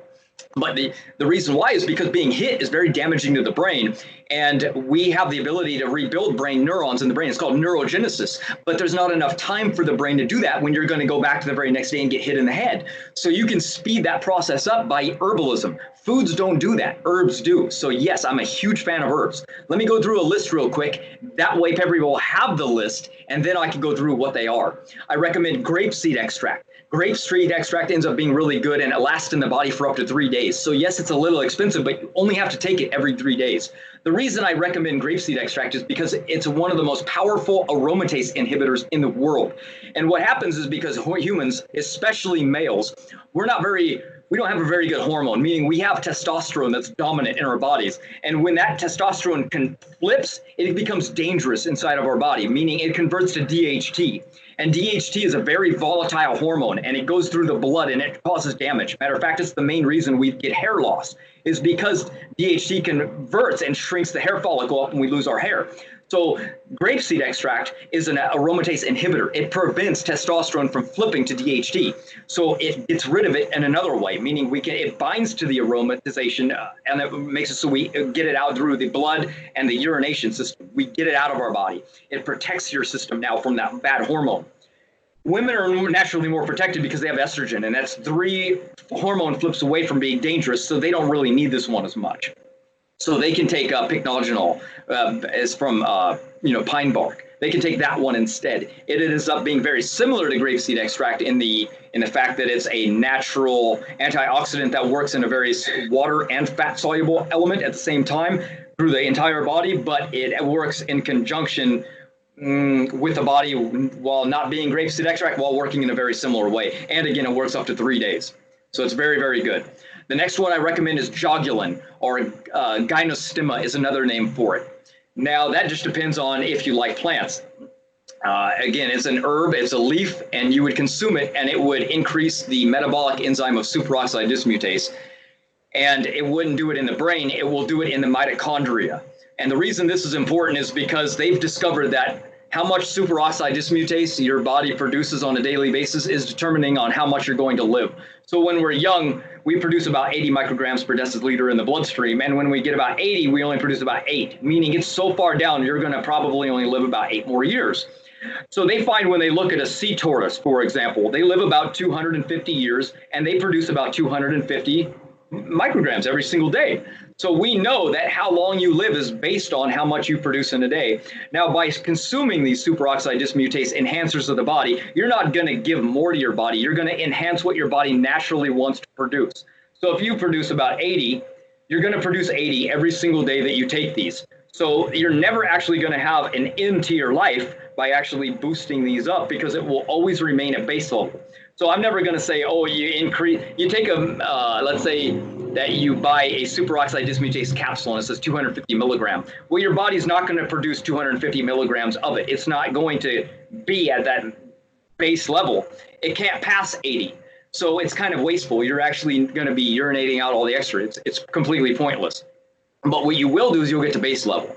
But the reason why is because being hit is very damaging to the brain, and we have the ability to rebuild brain neurons in the brain. It's called neurogenesis, but there's not enough time for the brain to do that when you're going to go back to the very next day and get hit in the head. So you can speed that process up by herbalism. Foods don't do that. Herbs do. So yes, I'm a huge fan of herbs. Let me go through a list real quick. That way everybody will have the list, and then I can go through what they are. I recommend grape seed extract. Grape seed extract ends up being really good, and it lasts in the body for up to 3 days. So yes, it's a little expensive, but you only have to take it every 3 days. The reason I recommend grapeseed extract is because it's one of the most powerful aromatase inhibitors in the world. And what happens is because humans, especially males, we don't have a very good hormone, meaning we have testosterone that's dominant in our bodies. And when that testosterone flips, it becomes dangerous inside of our body, meaning it converts to DHT. And DHT is a very volatile hormone, and it goes through the blood and it causes damage. Matter of fact, it's the main reason we get hair loss, is because DHT converts and shrinks the hair follicle up and we lose our hair. So grapeseed extract is an aromatase inhibitor. It prevents testosterone from flipping to DHT. So it gets rid of it in another way, meaning it binds to the aromatization and it makes it so we get it out through the blood and the urination system. We get it out of our body. It protects your system now from that bad hormone. Women are naturally more protected because they have estrogen, and that's 3 hormone flips away from being dangerous, so they don't really need this one as much. So they can take pycnogenol, is from pine bark. They can take that one instead. It ends up being very similar to grapeseed extract in the fact that it's a natural antioxidant that works in a very water and fat soluble element at the same time through the entire body, but it works in conjunction with the body while not being grapeseed extract, while working in a very similar way. And again, it works up to 3 days. So it's very, very good. The next one I recommend is Jogulin, or Gynostemma is another name for it. Now, that just depends on if you like plants. Again, it's an herb, it's a leaf, and you would consume it, and it would increase the metabolic enzyme of superoxide dismutase. And it wouldn't do it in the brain, it will do it in the mitochondria. And the reason this is important is because they've discovered that how much superoxide dismutase your body produces on a daily basis is determining on how much you're going to live. So when we're young, we produce about 80 micrograms per deciliter in the bloodstream. And when we get about 80, we only produce about 8, meaning it's so far down, you're going to probably only live about 8 more years. So they find when they look at a sea tortoise, for example, they live about 250 years and they produce about 250 micrograms every single day. So we know that how long you live is based on how much you produce in a day. Now, by consuming these superoxide dismutase enhancers of the body, you're not going to give more to your body. You're going to enhance what your body naturally wants to produce. So if you produce about 80, you're going to produce 80 every single day that you take these. So you're never actually going to have an end to your life by actually boosting these up, because it will always remain at base level. So I'm never going to say, oh, you take let's say that you buy a superoxide dismutase capsule and it says 250 milligram. Well, your body's not going to produce 250 milligrams of it. It's not going to be at that base level. It can't pass 80. So it's kind of wasteful. You're actually going to be urinating out all the extra. It's completely pointless. But what you will do is you'll get to base level.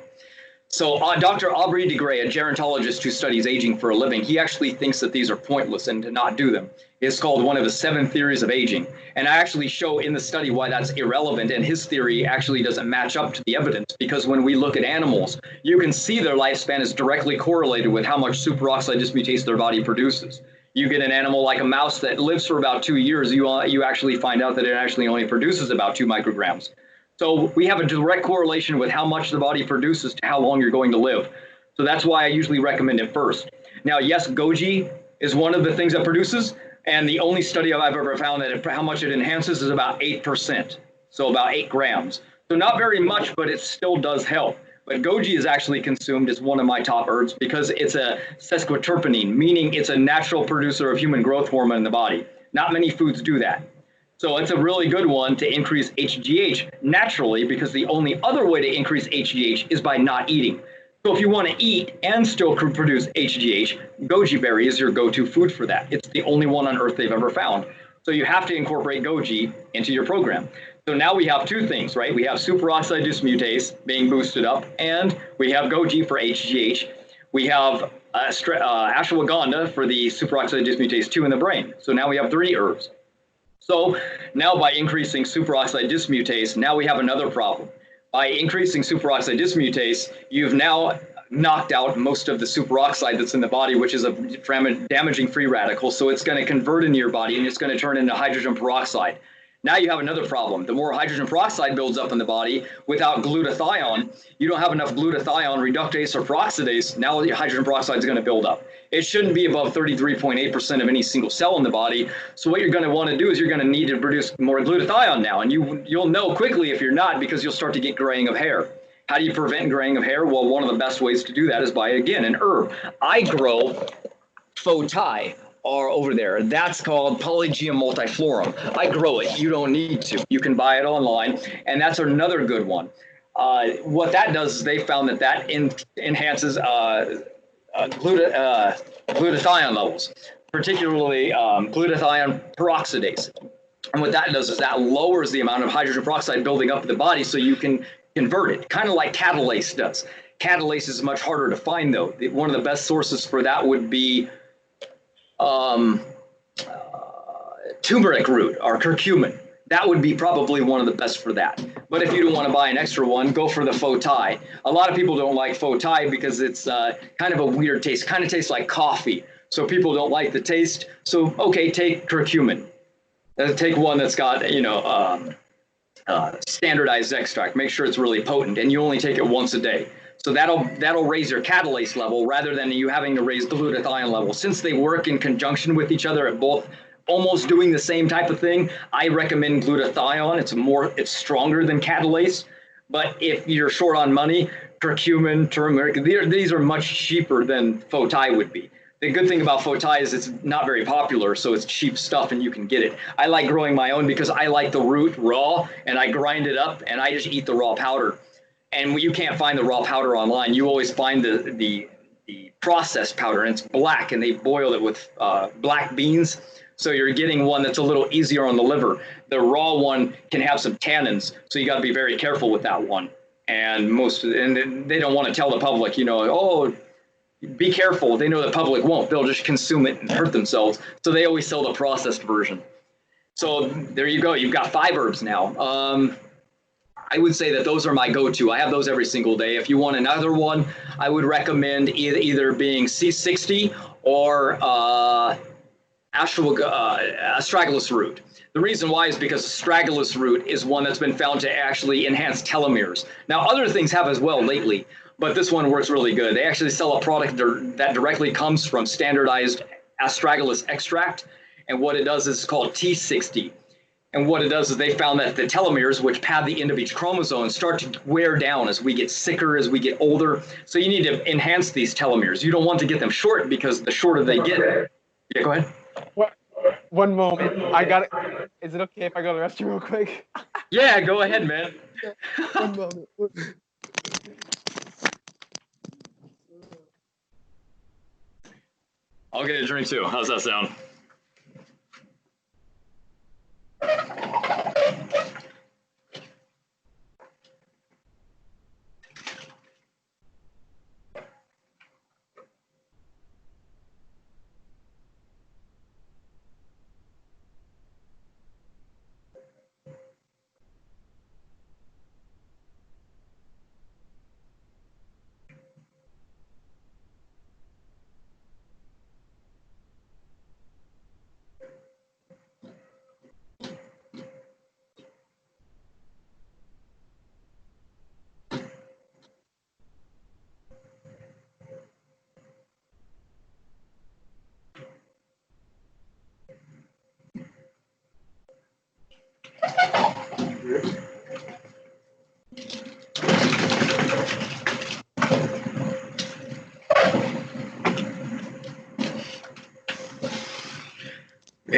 So Dr. Aubrey de Grey, a gerontologist who studies aging for a living, he actually thinks that these are pointless and to not do them. It's called one of the 7 theories of aging. And I actually show in the study why that's irrelevant, and his theory actually doesn't match up to the evidence, because when we look at animals, you can see their lifespan is directly correlated with how much superoxide dismutase their body produces. You get an animal like a mouse that lives for about 2 years, you actually find out that it actually only produces about 2 micrograms. So we have a direct correlation with how much the body produces to how long you're going to live. So that's why I usually recommend it first. Now, yes, goji is one of the things that produces, and the only study I've ever found that how much it enhances is about 8%, so about 8 grams. So not very much, but it still does help. But goji is actually consumed as one of my top herbs because it's a sesquiterpenine, meaning it's a natural producer of human growth hormone in the body. Not many foods do that. So it's a really good one to increase HGH naturally, because the only other way to increase HGH is by not eating. So if you want to eat and still produce HGH, goji berry is your go-to food for that. It's the only one on earth they've ever found. So you have to incorporate goji into your program. So now we have 2 things, right? We have superoxide dismutase being boosted up, and we have goji for HGH. We have ashwagandha for the superoxide dismutase 2 in the brain. So now we have 3 herbs. So now by increasing superoxide dismutase, now we have another problem. By increasing superoxide dismutase, you've now knocked out most of the superoxide that's in the body, which is a damaging free radical. So it's going to convert into your body and it's going to turn into hydrogen peroxide. Now you have another problem. The more hydrogen peroxide builds up in the body without glutathione, you don't have enough glutathione reductase or peroxidase. Now the hydrogen peroxide is going to build up. It shouldn't be above 33.8% of any single cell in the body. So what you're going to want to do is you're going to need to produce more glutathione now. And you'll know quickly if you're not, because you'll start to get graying of hair. How do you prevent graying of hair? Well, one of the best ways to do that is by, again, an herb. I grow faux tie over there. That's called Polygium multiflorum. I grow it. You don't need to. You can buy it online, and that's another good one. What that does is they found that enhances glutathione levels, particularly glutathione peroxidase. And what that does is that lowers the amount of hydrogen peroxide building up in the body so you can convert it, kind of like catalase does. Catalase is much harder to find, though. One of the best sources for that would be turmeric root or curcumin. That would be probably one of the best for that. But if you don't want to buy an extra one, go for the faux tie. A lot of people don't like faux tie because it's kind of a weird taste. Kind of tastes like coffee. So people don't like the taste. So, okay, take curcumin. Take one that's got, standardized extract. Make sure it's really potent, and you only take it once a day. So that'll raise your catalase level rather than you having to raise glutathione level. Since they work in conjunction with each other at both almost doing the same type of thing, I recommend glutathione. It's stronger than catalase. But if you're short on money, curcumin, turmeric, these are much cheaper than faux tie would be. The good thing about faux tie is it's not very popular, so it's cheap stuff and you can get it. I like growing my own because I like the root raw, and I grind it up and I just eat the raw powder. And you can't find the raw powder online. You always find the processed powder, and it's black, and they boil it with black beans. So you're getting one that's a little easier on the liver. The raw one can have some tannins, so you got to be very careful with that one. And they don't want to tell the public, oh, be careful. They know the public won't. They'll just consume it and hurt themselves. So they always sell the processed version. So there you go. You've got 5 herbs now. I would say that those are my go-to. I have those every single day. If you want another one, I would recommend either being C60 or Astragalus Root. The reason why is because Astragalus Root is one that's been found to actually enhance telomeres. Now, other things have as well lately, but this one works really good. They actually sell a product that directly comes from standardized Astragalus extract, and what it does is called T60. And what it does is they found that the telomeres, which pad the end of each chromosome, start to wear down as we get sicker, as we get older. So you need to enhance these telomeres. You don't want to get them short, because the shorter they get. Yeah, go ahead. One moment. I got it. Is it okay if I go to the restroom real quick? Yeah, go ahead, man. One moment. I'll get a drink too. How's that sound?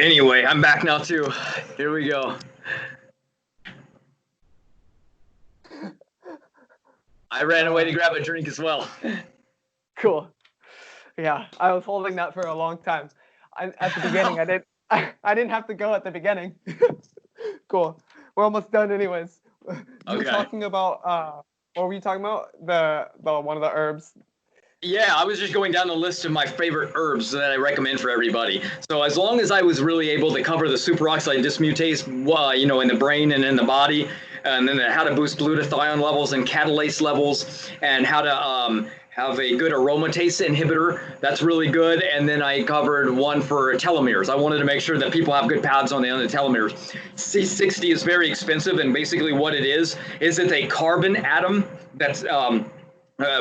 Anyway, I'm back now too. Here we go. I ran away to grab a drink as well. Cool. Yeah, I was holding that for a long time. At the beginning, I didn't have to go at the beginning. Cool. We're almost done anyways. You were talking about what were you talking about? The one of the herbs. Yeah, I was just going down the list of my favorite herbs that I recommend for everybody. So as long as I was really able to cover the superoxide dismutase, in the brain and in the body, and then how to boost glutathione levels and catalase levels, and how to have a good aromatase inhibitor, that's really good. And then I covered one for telomeres. I wanted to make sure that people have good paths on the telomeres. C60 is very expensive, and basically what it is it's a carbon atom that's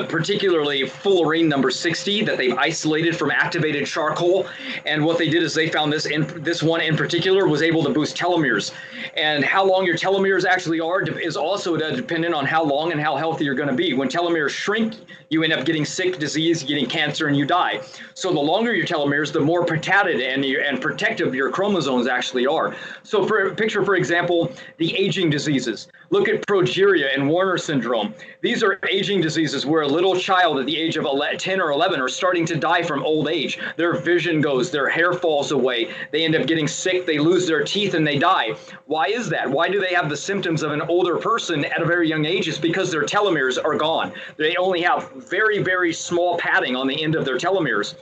particularly fullerene number 60 that they've isolated from activated charcoal. And what they did is they found this one in particular was able to boost telomeres. And how long your telomeres actually are is also dependent on how long and how healthy you're going to be. When telomeres shrink, you end up getting sick, disease, getting cancer, and you die. So the longer your telomeres, the more protected and protective your chromosomes actually are. So picture, for example, the aging diseases. Look at progeria and Warner syndrome. These are aging diseases where a little child at the age of 10 or 11 are starting to die from old age. Their vision goes, their hair falls away, they end up getting sick, they lose their teeth, and they die. Why is that? Why do they have the symptoms of an older person at a very young age? It's because their telomeres are gone. They only have very, very small padding on the end of their telomeres.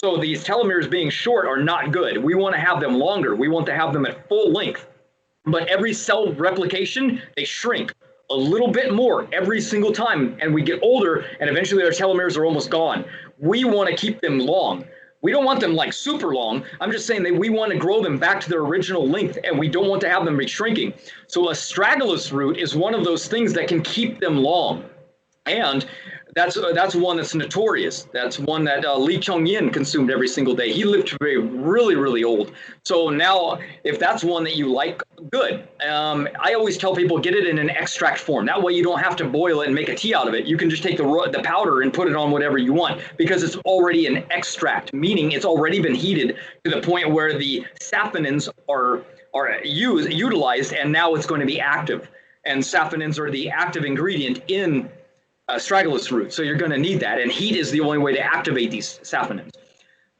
So these telomeres being short are not good. We want to have them longer. We want to have them at full length. But every cell replication, they shrink a little bit more every single time, and we get older, and eventually our telomeres are almost gone. We want to keep them long. We don't want them like super long. I'm just saying that we want to grow them back to their original length, and we don't want to have them be shrinking. So Astragalus root is one of those things that can keep them long. And that's one that's notorious. That's one that Li Chongyin consumed every single day. He lived to be really, really old. So now, if that's one that you like, good. I always tell people, get it in an extract form. That way you don't have to boil it and make a tea out of it. You can just take the powder and put it on whatever you want, because it's already an extract, meaning it's already been heated to the point where the saponins are utilized, and now it's going to be active. And saponins are the active ingredient in Astragalus root, so you're going to need that, and heat is the only way to activate these saponins.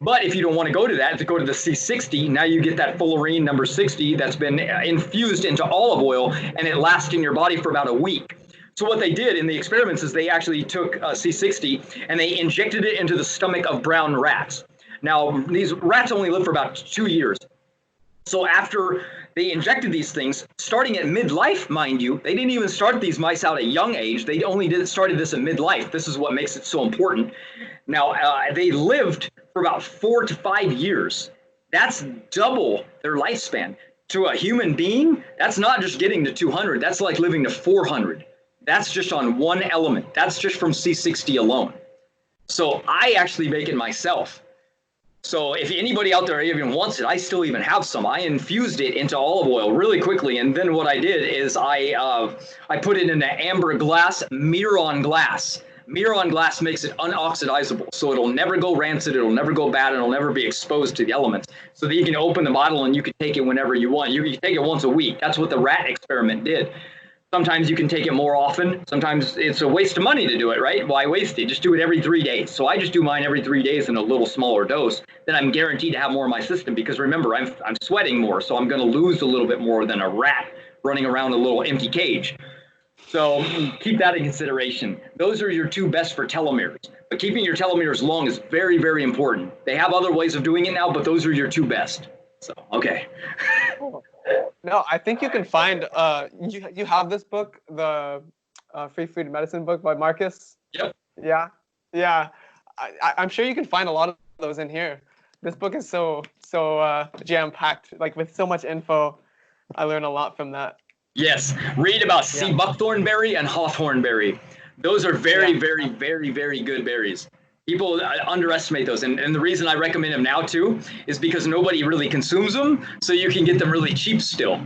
But if you don't want to go to that, to go to the C60, now you get that fullerene number 60 that's been infused into olive oil, and it lasts in your body for about a week. So what they did in the experiments is they actually took C60 and they injected it into the stomach of brown rats. Now, these rats only live for about 2 years. So after they injected these things, starting at midlife, mind you, they didn't even start these mice out at a young age. They only started this at midlife. This is what makes it so important. Now, they lived for about 4 to 5 years. That's double their lifespan. To a human being, that's not just getting to 200. That's like living to 400. That's just on one element. That's just from C60 alone. So I actually make it myself. So if anybody out there even wants it, I still even have some. I infused it into olive oil really quickly, and then what I did is I put it in an amber glass, Miron glass. Miron glass makes it unoxidizable, so it'll never go rancid, it'll never go bad, and it'll never be exposed to the elements. So that you can open the bottle and you can take it whenever you want. You can take it once a week. That's what the rat experiment did. Sometimes you can take it more often. Sometimes it's a waste of money to do it, right? Why waste it? Just do it every 3 days. So I just do mine every 3 days in a little smaller dose. Then I'm guaranteed to have more in my system, because remember, I'm sweating more, so I'm going to lose a little bit more than a rat running around a little empty cage. So keep that in consideration. Those are your two best for telomeres. But keeping your telomeres long is very, very important. They have other ways of doing it now, but those are your two best. So, okay. No, I think you can find, you have this book, the Free Food Medicine book by Marcus? Yep. Yeah. I'm sure you can find a lot of those in here. This book is so jam-packed, like with so much info. I learned a lot from that. Yes. Read about sea buckthornberry and hawthornberry. Those are very, very, very, very good berries. People underestimate those, and the reason I recommend them now too is because nobody really consumes them, so you can get them really cheap still.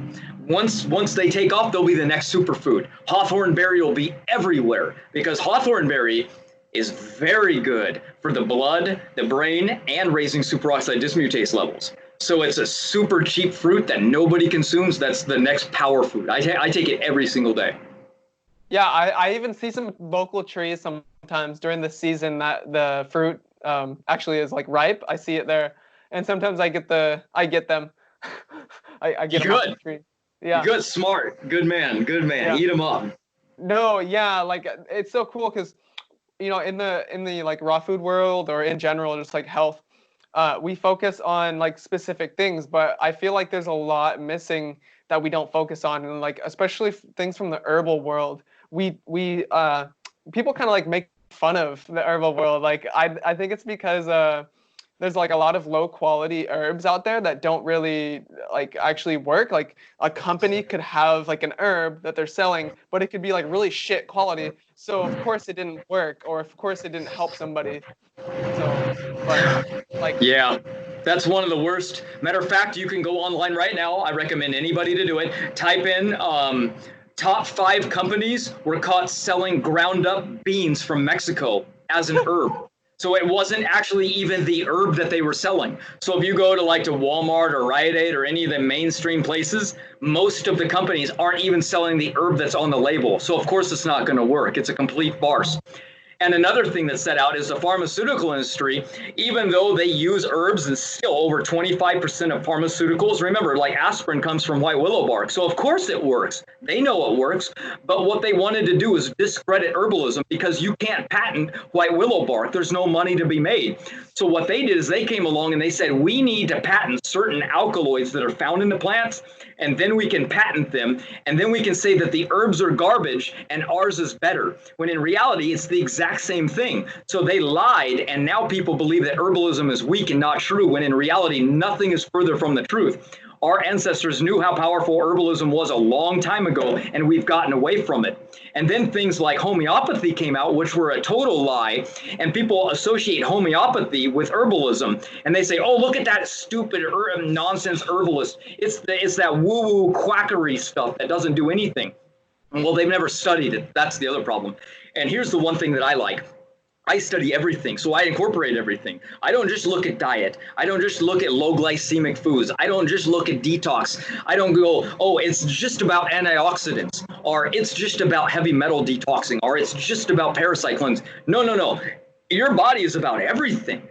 Once they take off, they'll be the next superfood. Hawthornberry will be everywhere, because hawthornberry is very good for the blood, the brain, and raising superoxide dismutase levels. So it's a super cheap fruit that nobody consumes. That's the next power food. I take it every single day. Yeah, I even see some local trees sometimes during the season that the fruit actually is like ripe. I see it there, and sometimes I get them. I get them off the Good. tree. Yeah. Good, smart, good man, good man. Yeah. Eat them up. No, yeah, like it's so cool because in the like raw food world or in general, just like health, we focus on like specific things, but I feel like there's a lot missing that we don't focus on, and like especially things from the herbal world. We people kind of like make fun of the herbal world. Like I think it's because there's like a lot of low quality herbs out there that don't really like actually work. Like a company could have like an herb that they're selling, but it could be like really shit quality. So of course it didn't work, or of course it didn't help somebody. So, but like, Yeah, that's one of the worst. Matter of fact, you can go online right now. I recommend anybody to do it. Type in top 5 companies were caught selling ground up beans from Mexico as an herb. So it wasn't actually even the herb that they were selling. So if you go to Walmart or Rite Aid or any of the mainstream places, most of the companies aren't even selling the herb that's on the label. So of course it's not going to work. It's a complete farce. And another thing that's set out is the pharmaceutical industry, even though they use herbs, and still over 25% of pharmaceuticals, remember, like aspirin comes from white willow bark. So of course it works. They know it works. But what they wanted to do is discredit herbalism because you can't patent white willow bark. There's no money to be made. So what they did is they came along and they said, we need to patent certain alkaloids that are found in the plants, and then we can patent them, and then we can say that the herbs are garbage and ours is better, when in reality it's the exact same thing. So they lied, and now people believe that herbalism is weak and not true, when in reality nothing is further from the truth. Our ancestors knew how powerful herbalism was a long time ago, and we've gotten away from it. And then things like homeopathy came out, which were a total lie, and people associate homeopathy with herbalism. And they say, oh, look at that stupid nonsense herbalist. It's that woo-woo quackery stuff that doesn't do anything. Well, they've never studied it. That's the other problem. And here's the one thing that I like. I study everything, so I incorporate everything. I don't just look at diet. I don't just look at low glycemic foods. I don't just look at detox. I don't go, oh, it's just about antioxidants, or it's just about heavy metal detoxing, or it's just about parasite cleanse. No, no, no. Your body is about everything.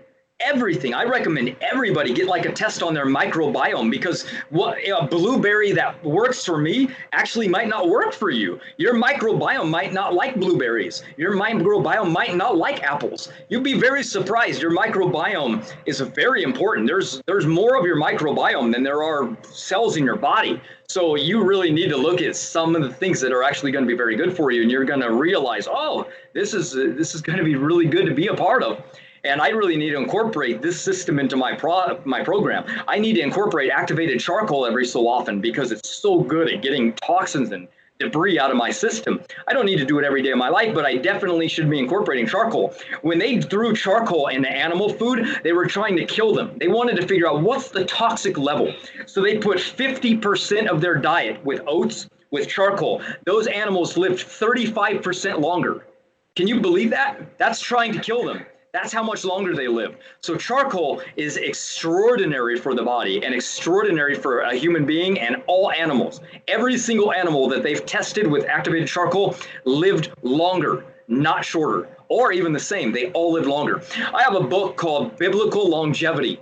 Everything. I recommend everybody get like a test on their microbiome, because what a blueberry that works for me actually might not work for you. Your microbiome might not like blueberries. Your microbiome might not like apples. You'd be very surprised. Your microbiome is very important. There's more of your microbiome than there are cells in your body. So you really need to look at some of the things that are actually going to be very good for you, and you're going to realize, oh, this is going to be really good to be a part of. And I really need to incorporate this system into my program. I need to incorporate activated charcoal every so often, because it's so good at getting toxins and debris out of my system. I don't need to do it every day of my life, but I definitely should be incorporating charcoal. When they threw charcoal into animal food, they were trying to kill them. They wanted to figure out what's the toxic level. So they put 50% of their diet with oats, with charcoal. Those animals lived 35% longer. Can you believe that? That's trying to kill them. That's how much longer they live. So charcoal is extraordinary for the body and extraordinary for a human being and all animals. Every single animal that they've tested with activated charcoal lived longer, not shorter, or even the same. They all live longer. I have a book called Biblical Longevity.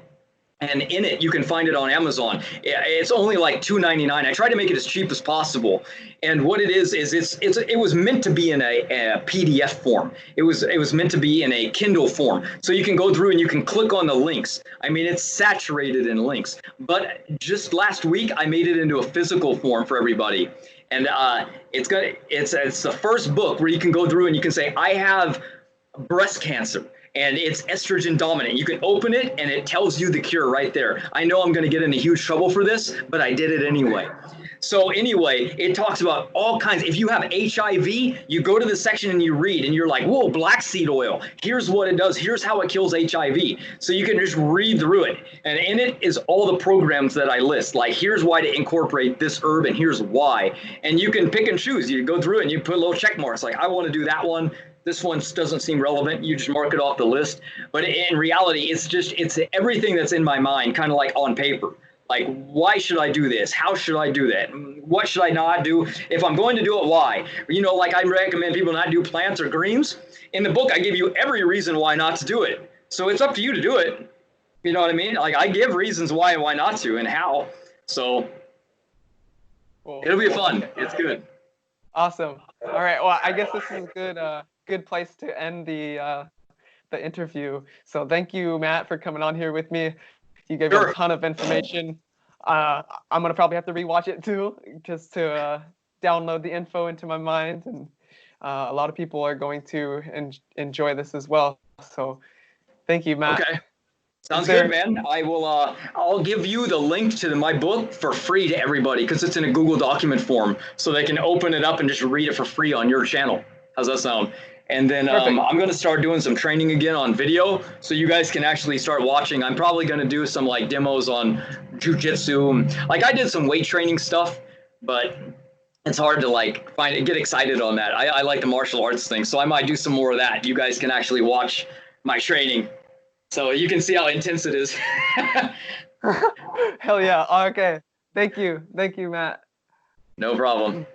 And in it, you can find it on Amazon. It's only like $2.99. I try to make it as cheap as possible. And what it is it was meant to be in a PDF form. It was meant to be in a Kindle form. So you can go through and you can click on the links. I mean, it's saturated in links. But just last week, I made it into a physical form for everybody. And it's the first book where you can go through and you can say, I have breast cancer. And it's estrogen dominant. You can open it and it tells you the cure right there. I know I'm going to get into huge trouble for this, but I did it anyway. So anyway, it talks about all kinds. If you have HIV, you go to the section and you read and you're like, whoa, black seed oil. Here's what it does. Here's how it kills HIV. So you can just read through it. And in it is all the programs that I list. Like, here's why to incorporate this herb and here's why. And you can pick and choose. You go through it and you put little check marks. Like, I want to do that one. this one doesn't seem relevant. You just mark it off the list. But in reality, it's everything that's in my mind, kind of like on paper. Like, why should I do this? How should I do that? What should I not do? If I'm going to do it, why? Like I recommend people not do plants or greens. In the book, I give you every reason why not to do it. So it's up to you to do it. You know what I mean? Like, I give reasons why and why not to and how. So it'll be fun. It's good. Awesome. All right. Well, I guess this is a good place to end the interview. So thank you, Matt, for coming on here with me. You gave a ton of information. I'm gonna probably have to rewatch it too, just to download the info into my mind. And a lot of people are going to enjoy this as well. So thank you, Matt. Okay. Sounds good, man. I'll give you the link to my book for free to everybody because it's in a Google document form, so they can open it up and just read it for free on your channel. How's that sound? And then I'm going to start doing some training again on video, so you guys can actually start watching. I'm probably going to do some like demos on jujitsu. Like I did some weight training stuff, but it's hard to like get excited on that. I like the martial arts thing, so I might do some more of that. You guys can actually watch my training, so you can see how intense it is. Hell yeah. Okay. Thank you, Matt. No problem.